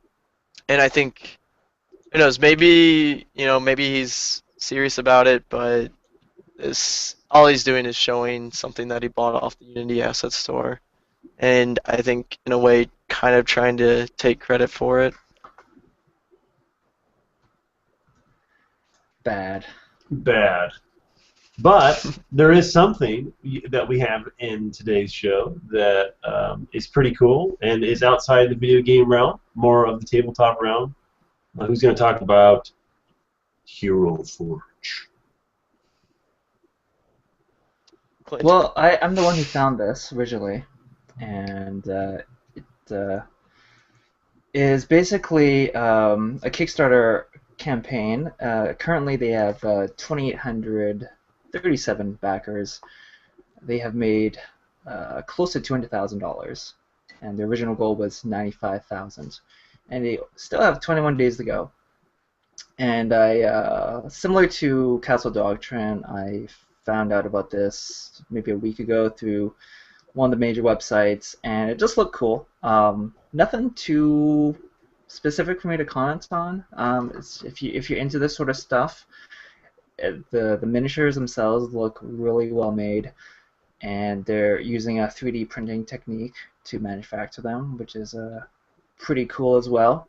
I think, who knows, maybe he's serious about it, but all he's doing is showing something that he bought off the Unity asset store. And I think, in a way, kind of trying to take credit for it. Bad. But there is something that we have in today's show that is pretty cool and is outside the video game realm, more of the tabletop realm. Who's going to talk about Hero Forge? Well, I'm the one who found this originally, and it is basically a Kickstarter campaign. Currently, they have 2,837 backers. They have made close to $200,000, and the original goal was $95,000, and they still have 21 days to go. And similar to Castle Doctrine, I found out about this maybe a week ago through one of the major websites, and it just looked cool. Nothing too specific for me to comment on. If you're into this sort of stuff, the miniatures themselves look really well made, and they're using a 3D printing technique to manufacture them, which is pretty cool as well.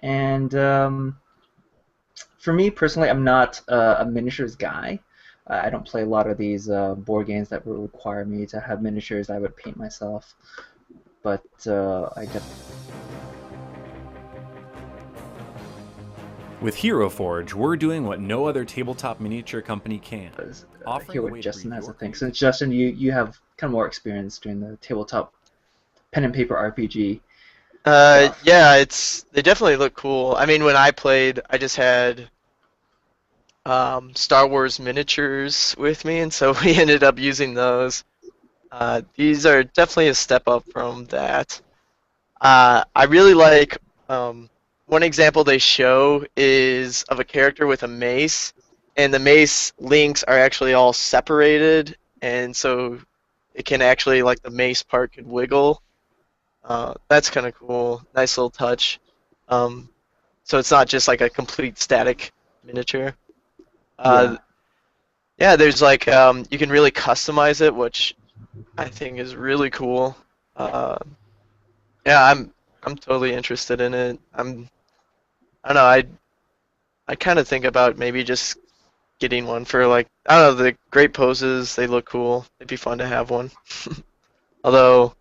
And for me personally, I'm not a miniatures guy. I don't play a lot of these board games that would require me to have miniatures. I would paint myself, but I get. With Hero Forge, we're doing what no other tabletop miniature company can. Hear what Justin has to think. Since Justin, you have kind of more experience doing the tabletop pen and paper RPG. Yeah, they definitely look cool. I mean, when I played, I just had Star Wars miniatures with me, and so we ended up using those. These are definitely a step up from that. I really like one example they show is of a character with a mace, and the mace links are actually all separated, and so it can actually, like, the mace part could wiggle. That's kind of cool. Nice little touch. So it's not just like a complete static miniature. Yeah, there's like you can really customize it, which I think is really cool. Yeah, I'm totally interested in it. I don't know. I kind of think about maybe just getting one for, like, I don't know, the great poses. They look cool. It'd be fun to have one. Although,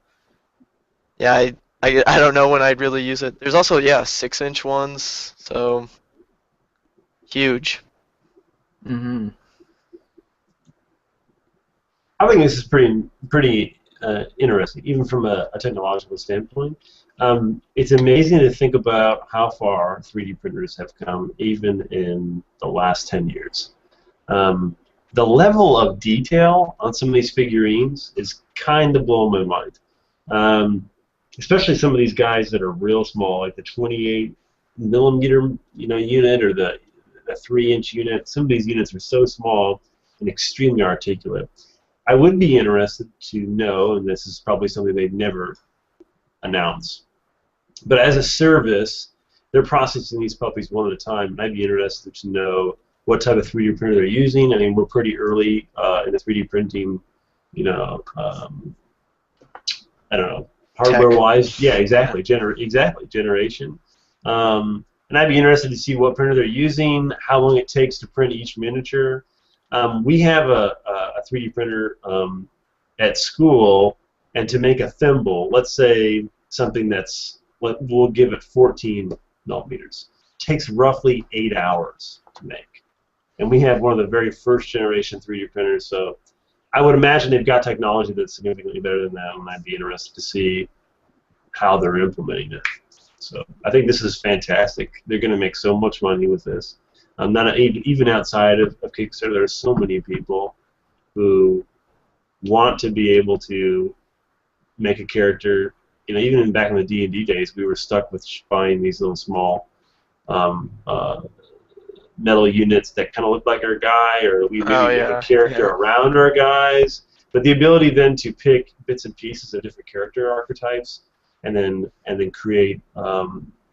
yeah, I don't know when I'd really use it. There's also 6-inch ones, so huge. Mm-hmm. I think this is pretty interesting, even from a technological standpoint. It's amazing to think about how far 3D printers have come, even in the last 10 years. The level of detail on some of these figurines is kind of blowing my mind. Especially some of these guys that are real small, like the 28 millimeter, unit, or the 3-inch unit. Some of these units are so small and extremely articulate. I would be interested to know, and this is probably something they'd never announce, but as a service, they're processing these puppies one at a time, and I'd be interested to know what type of 3D printer they're using. I mean, we're pretty early in the 3D printing, I don't know, hardware-wise. Yeah, exactly, generation. And I'd be interested to see what printer they're using, how long it takes to print each miniature. We have a 3D printer at school, and to make a thimble, let's say something we'll give it 14 millimeters. takes roughly 8 hours to make. And we have one of the very first generation 3D printers, so I would imagine they've got technology that's significantly better than that, and I'd be interested to see how they're implementing it. So I think this is fantastic. They're going to make so much money with this. Even outside of Kickstarter, there are so many people who want to be able to make a character. You know, even back in the D&D days, we were stuck with buying these little small metal units that kind of look like our guy, or we maybe make a character around our guys. But the ability then to pick bits and pieces of different character archetypes, and then create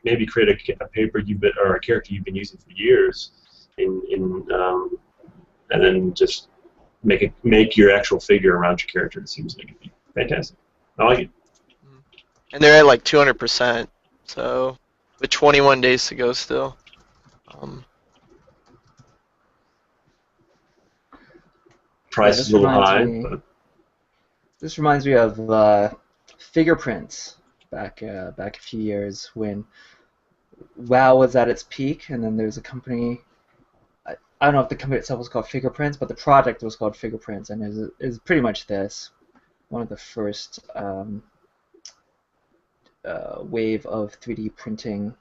maybe create a paper or a character you've been using for years, and then just make your actual figure around your character. It seems like it'd be fantastic. I like it. And they're at like 200%, so with 21 days to go still. Price is a little high. But this reminds me of figure prints back a few years when WoW was at its peak, and then there's a company. I don't know if the company itself was called Fingerprints, but the project was called Fingerprints, and it was pretty much this. One of the first wave of 3D printing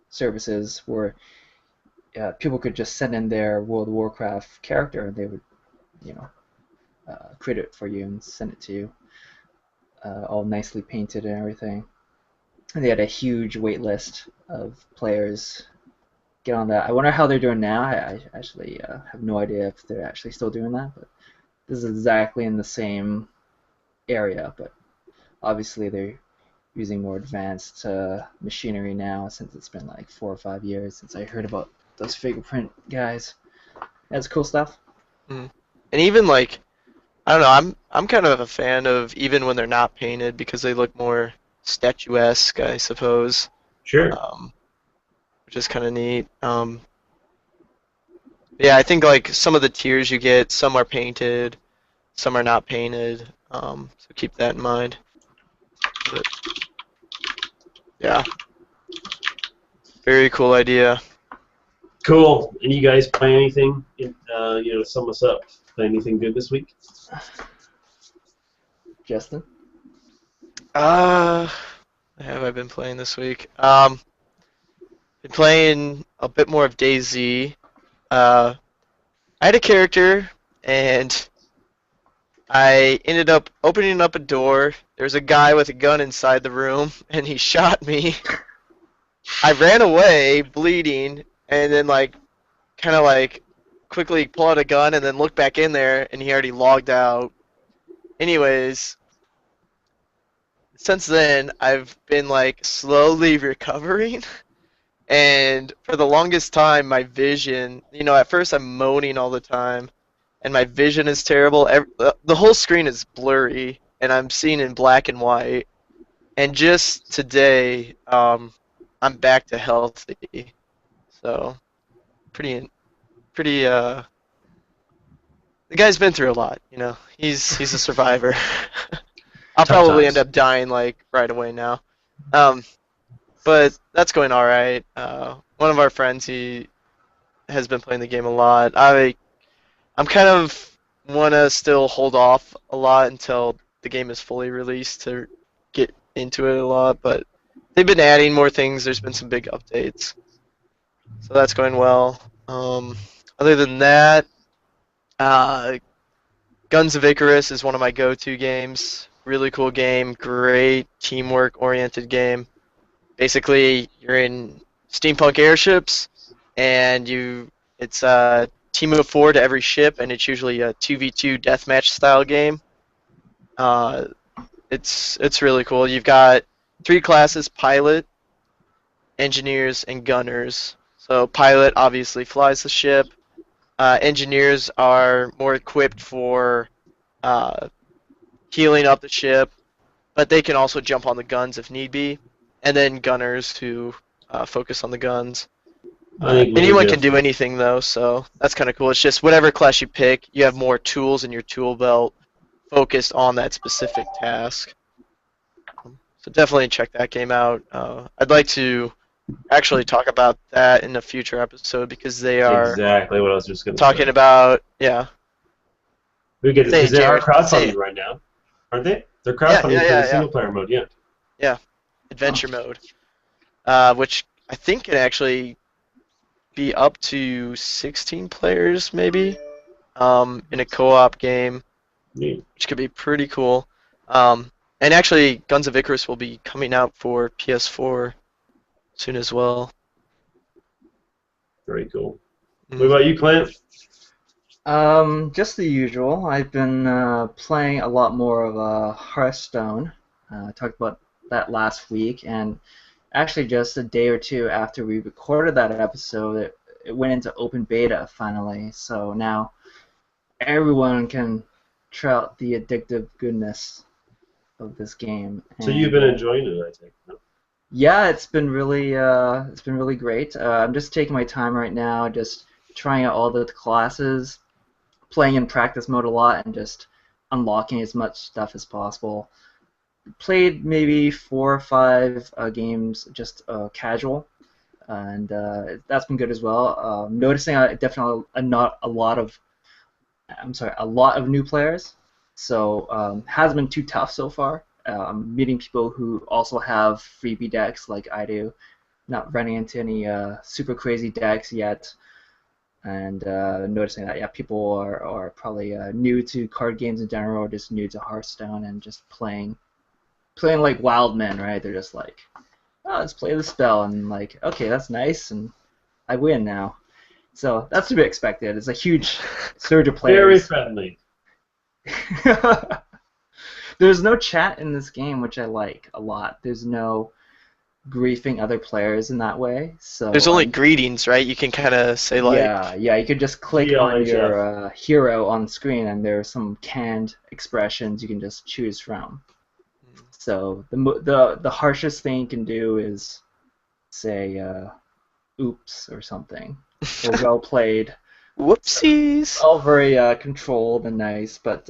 services where people could just send in their World of Warcraft character, and they would, create it for you and send it to you, all nicely painted and everything. And they had a huge wait list of players get on that. I wonder how they're doing now. I actually have no idea if they're actually still doing that, but this is exactly in the same area, but obviously they're using more advanced machinery now, since it's been like 4 or 5 years since I heard about those fingerprint guys. That's cool stuff. Mm. And even like, I don't know, I'm kind of a fan of even when they're not painted, because they look more statuesque, I suppose. Sure. Which is kind of neat. Yeah, I think like some of the tiers you get, some are painted, some are not painted. So keep that in mind. But, yeah. Very cool idea. Cool. And you guys play anything? To sum us up. Play anything good this week? Justin? Have I been playing this week? Been playing a bit more of DayZ. I had a character, and I ended up opening up a door. There's a guy with a gun inside the room, and he shot me. I ran away, bleeding, and then kind of quickly pull out a gun and then look back in there, and he already logged out. Anyways, since then I've been slowly recovering, and for the longest time my vision, at first I'm moaning all the time, and my vision is terrible. The whole screen is blurry, and I'm seeing in black and white. And just today, I'm back to healthy. So, pretty. The guy's been through a lot, He's a survivor. I'll probably end up dying right away now. But that's going all right. One of our friends, he has been playing the game a lot. I'm kind of want to still hold off a lot until the game is fully released to get into it a lot, but they've been adding more things. There's been some big updates. So that's going well. Other than that, Guns of Icarus is one of my go-to games. Really cool game, great teamwork-oriented game. Basically, you're in steampunk airships, and it's a team of 4 to every ship, and it's usually a 2v2 deathmatch style game. It's really cool. You've got 3 classes: pilot, engineers, and gunners. So pilot obviously flies the ship. Engineers are more equipped for healing up the ship, but they can also jump on the guns if need be. And then gunners who focus on the guns. Anyone can do anything though, so that's kind of cool. It's just whatever class you pick, you have more tools in your tool belt focused on that specific task. So definitely check that game out. I'd like to actually talk about that in a future episode because they are exactly what I was just going to talking say. about, yeah. Because they are crowdfunding Say right now, aren't they? They're Yeah, crowdfunding for the single player mode, yeah. Yeah, adventure mode, which I think can actually be up to 16 players maybe, in a co-op game, Neat. which could be pretty cool. And actually, Guns of Icarus will be coming out for PS4 soon as well. Very cool. What about you, Clint? Just the usual. I've been playing a lot more of Hearthstone. I talked about that last week, and actually just a day or two after we recorded that episode, it went into open beta finally. So now everyone can try out the addictive goodness of this game. So you've been enjoying it, I think. No? Yeah, it's been really great. I'm just taking my time right now, just trying out all the classes, playing in practice mode a lot, and just unlocking as much stuff as possible. Played maybe 4 or 5 games just casual, and that's been good as well. Noticing definitely a lot of new players, so hasn't been too tough so far. Meeting people who also have freebie decks like I do, not running into any super crazy decks yet, and noticing that people are probably new to card games in general, or just new to Hearthstone and just playing like wild men, right? They're just like, oh, let's play the spell, and like, okay, that's nice, and I win now. So that's to be expected. It's a huge surge of players. Very friendly. There's no chat in this game, which I like a lot. There's no griefing other players in that way. So there's only greetings, right? You can kind of say like... Yeah, you could just click on your hero on screen, and there are some canned expressions you can just choose from. So the harshest thing you can do is say oops or something, or well played. Whoopsies. All very controlled and nice, but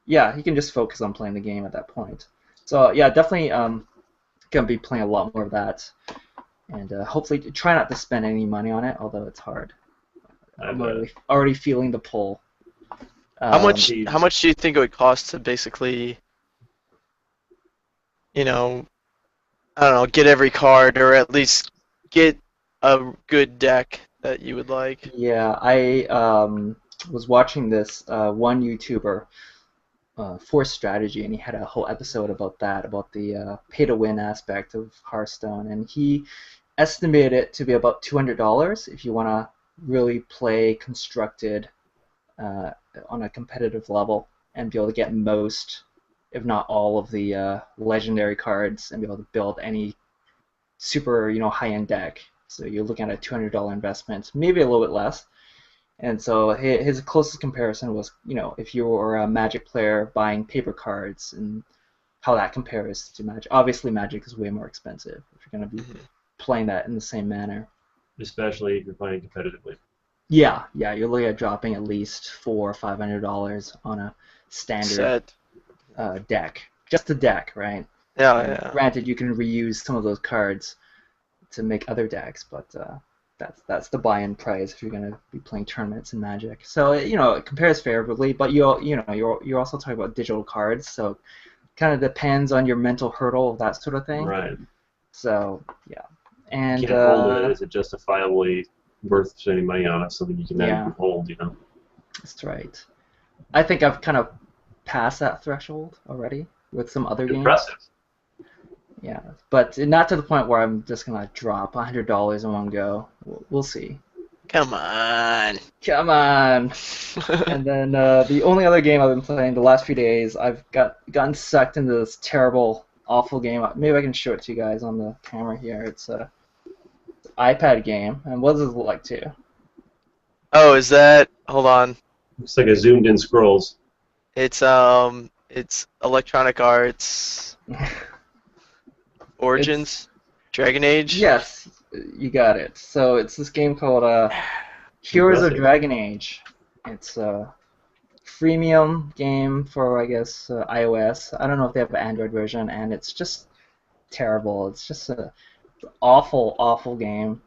yeah, you can just focus on playing the game at that point. So yeah, definitely gonna be playing a lot more of that, and hopefully try not to spend any money on it, although it's hard. I'm already feeling the pull. How much do you think it would cost to basically, I don't know, get every card, or at least get a good deck that you would like? Yeah, I was watching this one YouTuber, Force Strategy, and he had a whole episode about that, about the pay-to-win aspect of Hearthstone, and he estimated it to be about $200 if you want to really play constructed on a competitive level and be able to get most, if not all, of the legendary cards and be able to build any super high-end deck. So you're looking at a $200 investment, maybe a little bit less. And so his closest comparison was, if you were a Magic player buying paper cards and how that compares to Magic. Obviously, Magic is way more expensive if you're going to be playing that in the same manner. Especially if you're playing competitively. Yeah, you're looking at dropping at least $400 or $500 on a standard deck. Just a deck, right? Yeah. Granted, you can reuse some of those cards to make other decks, but that's the buy-in price if you're going to be playing tournaments in Magic. So it compares favorably, but you're also talking about digital cards, so it kind of depends on your mental hurdle, that sort of thing. Right. So yeah, and you can't hold it. Is it justifiably worth spending money on it? Something you can then hold, That's right. I think I've kind of passed that threshold already with some other games. Impressive. Yeah, but not to the point where I'm just gonna drop $100 in one go. We'll see. Come on. And then the only other game I've been playing the last few days, I've gotten sucked into this terrible, awful game. Maybe I can show it to you guys on the camera here. It's an iPad game, and what does it look like too? Oh, is that? Hold on. Looks like a zoomed-in Scrolls. It's Electronic Arts. Origins? Dragon Age? Yes, you got it. So it's this game called Heroes of Dragon Age. It's a freemium game for, I guess, iOS. I don't know if they have an Android version, and it's just terrible. It's just a Awful, awful game.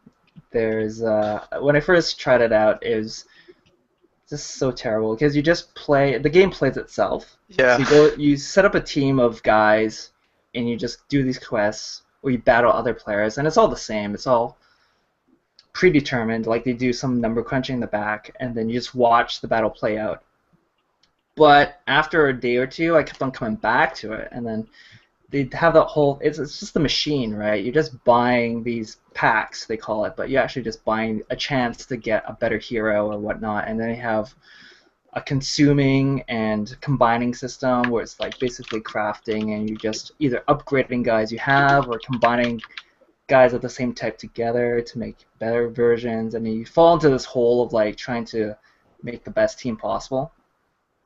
There's when I first tried it out, it was just so terrible because you just play. The game plays itself. Yeah. So you set up a team of guys, and you just do these quests where you battle other players, and it's all the same. It's all predetermined. Like they do some number crunching in the back, and then you just watch the battle play out. But after a day or two, I kept on coming back to it, and then they have that whole. It's just the machine, right? You're just buying these packs, they call it, but you're actually just buying a chance to get a better hero or whatnot, and then they have a consuming and combining system where it's like basically crafting, and you just either upgrading guys you have or combining guys of the same type together to make better versions, and you fall into this hole of like trying to make the best team possible.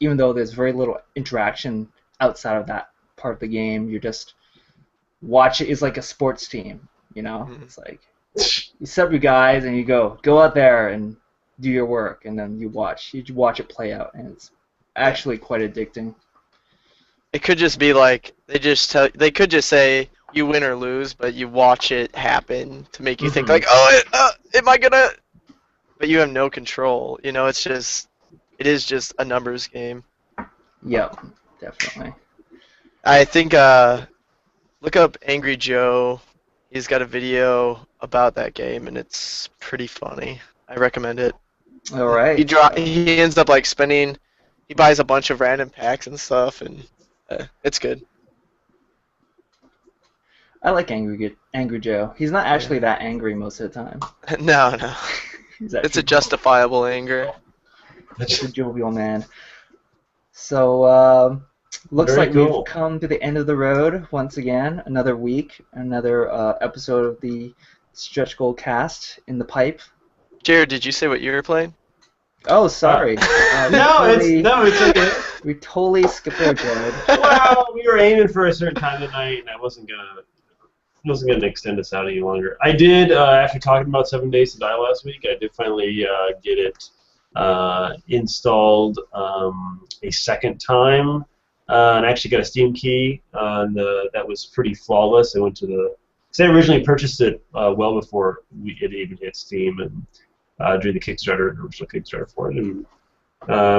Even though there's very little interaction outside of that part of the game, you just watch it. It's like a sports team, you know? It's like you set up your guys and you go out there and do your work, and then you watch it play out, and it's actually quite addicting. It could just be like they could just say you win or lose, but you watch it happen to make you think like, am I gonna? But you have no control. You know, it is just a numbers game. Yep, definitely. I think look up Angry Joe. He's got a video about that game, and it's pretty funny. I recommend it. All right. He ends up like spending. He buys a bunch of random packs and stuff, and it's good. I like Angry Joe. He's not actually that angry most of the time. No. It's a justifiable anger. It's a jovial man. So, looks Very like cool. We've come to the end of the road once again. Another week, another episode of the Stretch Goal cast in the pipe. Jared, did you say what you were playing? Oh, sorry. It's okay. We totally skipped over Jared. Well, we were aiming for a certain time tonight, and I wasn't gonna extend this out any longer. I did, after talking about 7 Days to Die last week, I did finally get it installed a second time, and I actually got a Steam key, and that was pretty flawless. I went to because I originally purchased it well before it even hit Steam, and during the Kickstarter, the original Kickstarter for it, and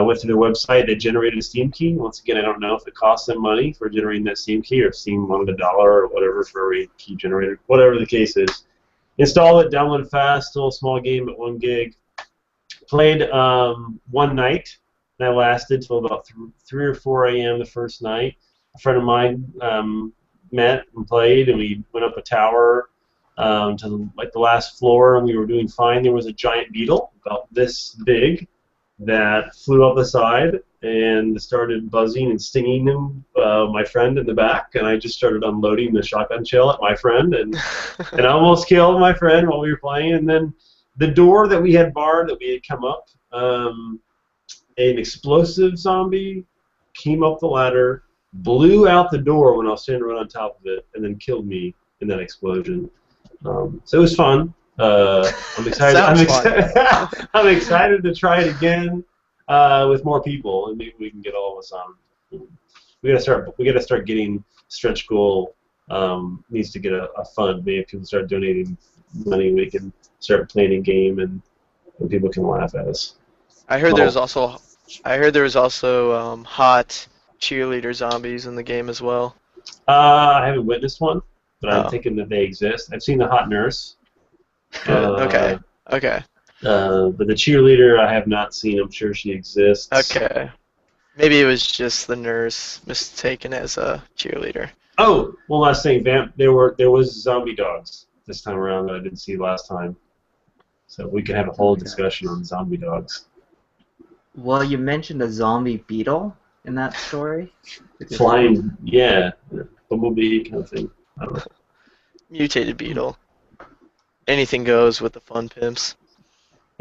went to their website. They generated a Steam key. Once again, I don't know if it cost them money for generating that Steam key, or if Steam wanted $1 or whatever for every key generated. Whatever the case is, install it, download it fast. Still a small game at 1 gig. Played one night. That lasted till about 3 or 4 a.m. the first night. A friend of mine met and played, and we went up a tower to the last floor, and we were doing fine. There was a giant beetle about this big that flew up the side and started buzzing and stinging him, my friend in the back, and I just started unloading the shotgun shell at my friend, and almost killed my friend while we were playing. And then the door that we had barred, that we had come up, an explosive zombie came up the ladder, blew out the door when I was standing right on top of it, and then killed me in that explosion. So it was fun. I'm excited. I'm excited to try it again with more people, and maybe we can get all of us on. We gotta start getting Stretch Goal. Needs to get a fund. Maybe if people start donating money, we can start playing a game, and people can laugh at us. I heard there was also hot cheerleader zombies in the game as well. I haven't witnessed one, but I'm thinking that they exist. I've seen the hot nurse. Okay. But the cheerleader I have not seen. I'm sure she exists. Okay. Maybe it was just the nurse mistaken as a cheerleader. Oh, one last thing, Vamp. There was zombie dogs this time around that I didn't see last time. So we could have a whole discussion on zombie dogs. Well, you mentioned a zombie beetle in that story. Flying, yeah, bumblebee kind of thing. I don't know. Mutated beetle. Anything goes with the fun pimps.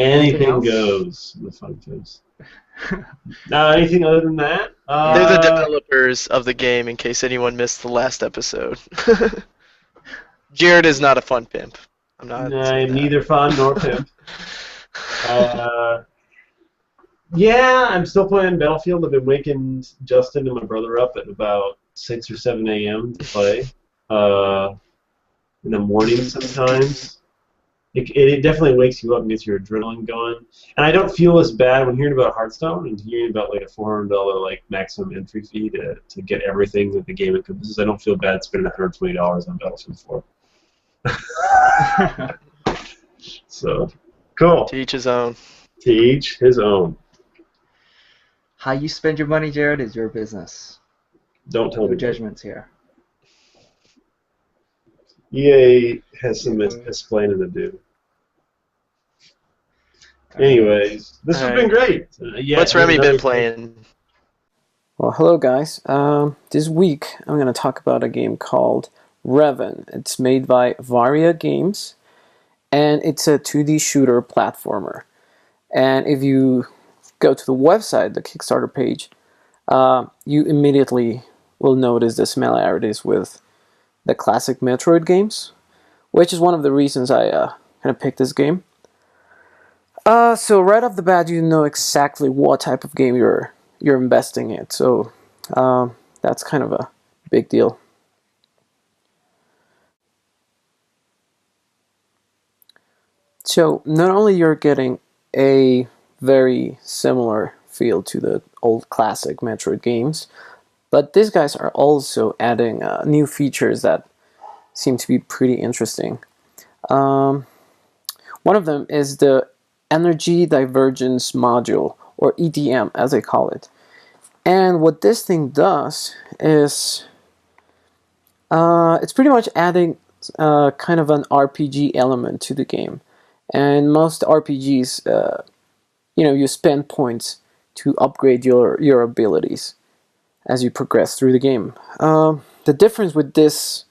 Anything goes with fun pimps. Anything other than that? They're the developers of the game, in case anyone missed the last episode. Jared is not a fun pimp. I'm not. I'm neither fun nor pimp. Yeah, I'm still playing Battlefield. I've been waking Justin and my brother up at about 6 or 7 a.m. to play. in the morning sometimes. It definitely wakes you up and gets your adrenaline going. And I don't feel as bad when hearing about Hearthstone and hearing about like a $400 like maximum entry fee to get everything that the game encompasses. I don't feel bad spending $120 on Battlefield 4. So, cool. To each his own. To each his own. How you spend your money, Jared, is your business. Don't tell me. No judgments here. EA has some explaining to do. Anyways, this has been great. What's Remi been playing? Well, hello guys. This week I'm going to talk about a game called ReVeN. It's made by Varia Games, and it's a 2D shooter platformer. And if you go to the website, the Kickstarter page, you immediately will notice the similarities with the classic Metroid games, which is one of the reasons I kind of picked this game. So right off the bat, you know exactly what type of game you're investing in. So that's kind of a big deal. So not only you're getting a very similar feel to the old classic Metroid games, but these guys are also adding new features that seem to be pretty interesting. One of them is the Energy Divergence Module, or EDM as they call it. And what this thing does is it's pretty much adding kind of an RPG element to the game. And most RPGs, you spend points to upgrade your abilities as you progress through the game. The difference with this,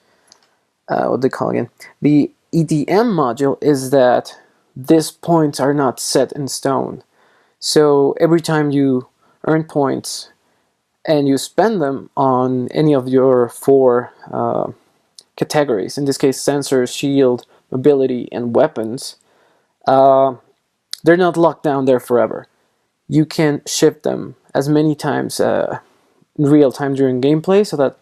what they call again, the EDM module, is that these points are not set in stone. So every time you earn points and you spend them on any of your 4 categories, in this case sensors, shield, mobility, and weapons, they're not locked down there forever. You can shift them as many times in real time during gameplay, so that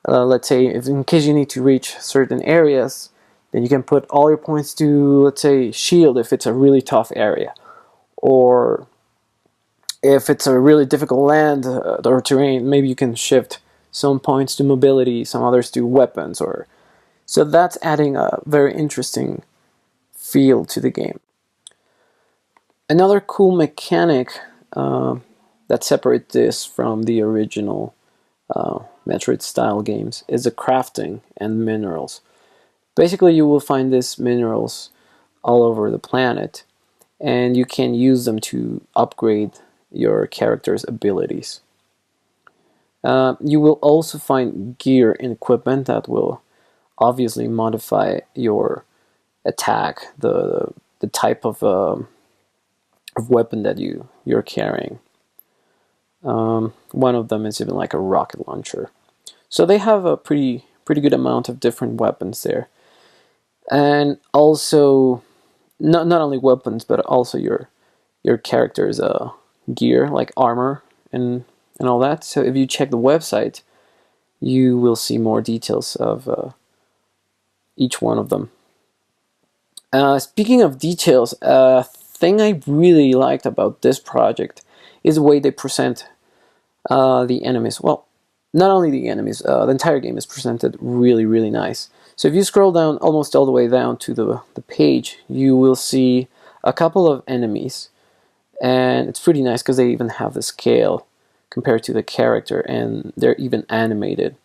let's say if in case you need to reach certain areas, then you can put all your points to, let's say, shield if it's a really tough area, or if it's a really difficult land or terrain, maybe you can shift some points to mobility, some others to weapons, or so that's adding a very interesting feel to the game. Another cool mechanic that separates this from the original Metroid style games is the crafting and minerals. Basically, you will find these minerals all over the planet, and you can use them to upgrade your character's abilities. You will also find gear and equipment that will obviously modify your attack, the type of weapon that you're carrying. One of them is even like a rocket launcher. So they have a pretty good amount of different weapons there. And also, not only weapons, but also your character's gear, like armor and all that. So if you check the website, you will see more details of each one of them. Speaking of details, a thing I really liked about this project is the way they present the enemies. Well, not only the enemies, the entire game is presented really, really nice. So if you scroll down almost all the way down to the page, you will see a couple of enemies. And it's pretty nice because they even have the scale compared to the character, and they're even animated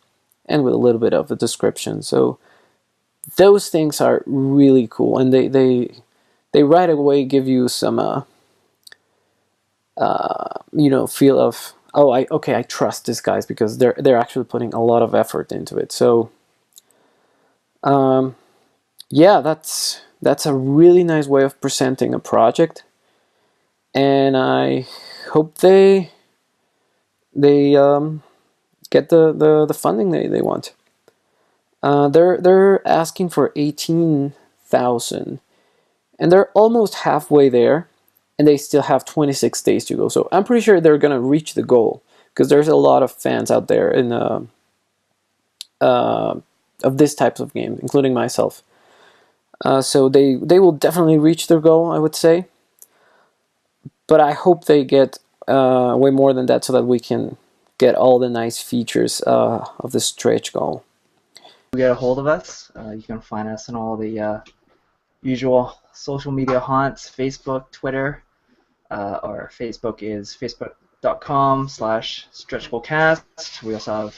and with a little bit of a description. So those things are really cool, and they right away give you some feel of, oh, I trust these guys because they're actually putting a lot of effort into it. So yeah, that's a really nice way of presenting a project, and I hope they get the funding they want. They're asking for 18,000, and they're almost halfway there, and they still have 26 days to go. So I'm pretty sure they're gonna reach the goal, because there's a lot of fans out there in of this type of game, including myself. So they will definitely reach their goal, I would say. But I hope they get way more than that so that we can get all the nice features of the stretch goal. To get a hold of us, you can find us on all the usual social media haunts, Facebook, Twitter. Our Facebook is facebook.com/stretchgoalcast. We also have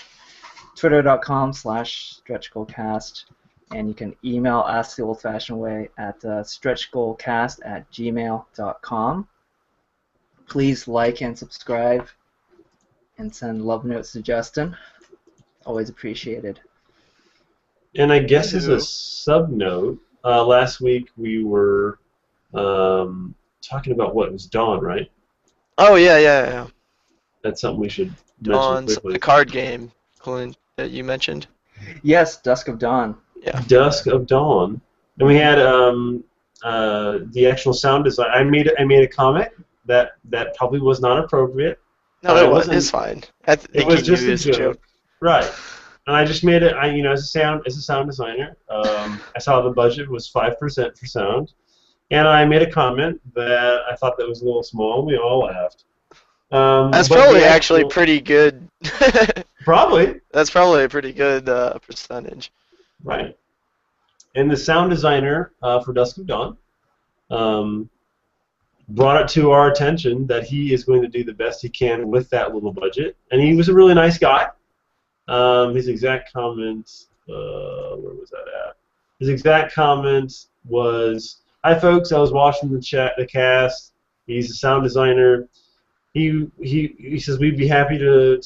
twitter.com/stretchgoalcast. And you can email us the old-fashioned way at stretchgoalcast@gmail.com. Please like and subscribe and send love notes to Justin. Always appreciated. And I guess as a sub-note, last week we were talking about what was Dawn, right? Oh, yeah. That's something we should Dawn's mention quickly. the card game, Clint, that you mentioned. Yes, Dusk of Dawn. Yeah. Dusk of Dawn. And we had the actual sound design. I made a comment that probably was not appropriate. No, it's fine. It was just a joke. Right. And I just made it. As a sound designer, I saw the budget was 5% for sound, and I made a comment that I thought that was a little small. We all laughed. That's probably actually pretty good. Probably. That's probably a pretty good percentage. Right. And the sound designer for Dusk of Dawn brought it to our attention that he is going to do the best he can with that little budget, and he was a really nice guy. His exact comment, where was that at? His exact comment was, "Hi folks, I was watching the cast. He's a sound designer. He says we'd be happy to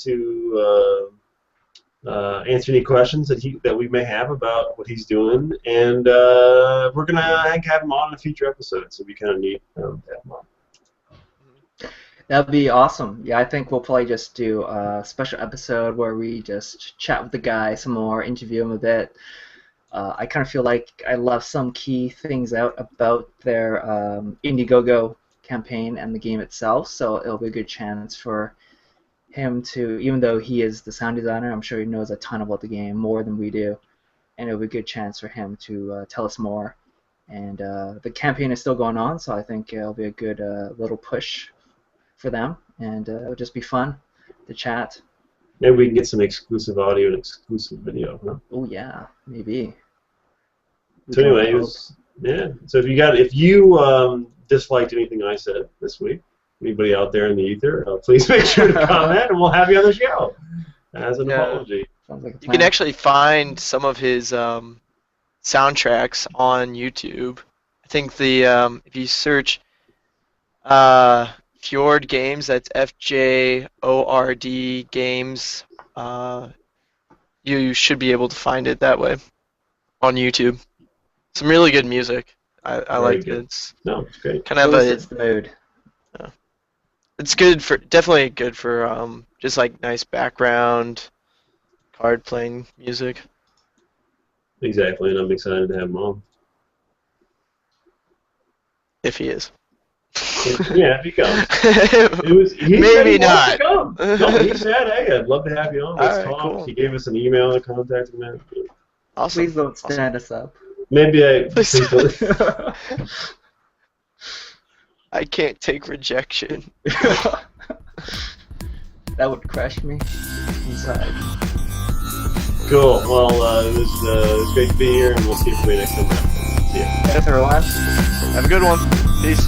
answer any questions that we may have about what he's doing, and we're gonna have him on in a future episode. So we kind of need to have him on." That'd be awesome. Yeah, I think we'll probably just do a special episode where we just chat with the guy some more, interview him a bit. I kind of feel like I left some key things out about their Indiegogo campaign and the game itself, so it'll be a good chance for him to, even though he is the sound designer, I'm sure he knows a ton about the game, more than we do, and it'll be a good chance for him to tell us more. And the campaign is still going on, so I think it'll be a good little push for them, and it'll just be fun to chat. Maybe we can get some exclusive audio and exclusive video, huh? Oh yeah, maybe. So anyway, yeah. So if you disliked anything I said this week, anybody out there in the ether, please make sure to comment, and we'll have you on the show as an apology. Sounds like a You plan. can actually find some of his soundtracks on YouTube. I think if you search Fjord Games, that's FJORD Games, you should be able to find it that way on YouTube. Some really good music. I like it. No, it's great. Kind of It's the mood. It's good for, definitely good for just like nice background card playing music. Exactly, and I'm excited to have him on. If he is. Yeah, if he comes. Maybe not. No, he said, "Hey, I'd love to have you on. Let's talk." Cool. He gave us an email and contact him. Awesome. Please don't stand us up. Maybe I. I can't take rejection. That would crush me inside. Cool. Well, it was great to be here, and we'll see everybody next time. See ya. Thanks, everyone. Have a good one. Peace.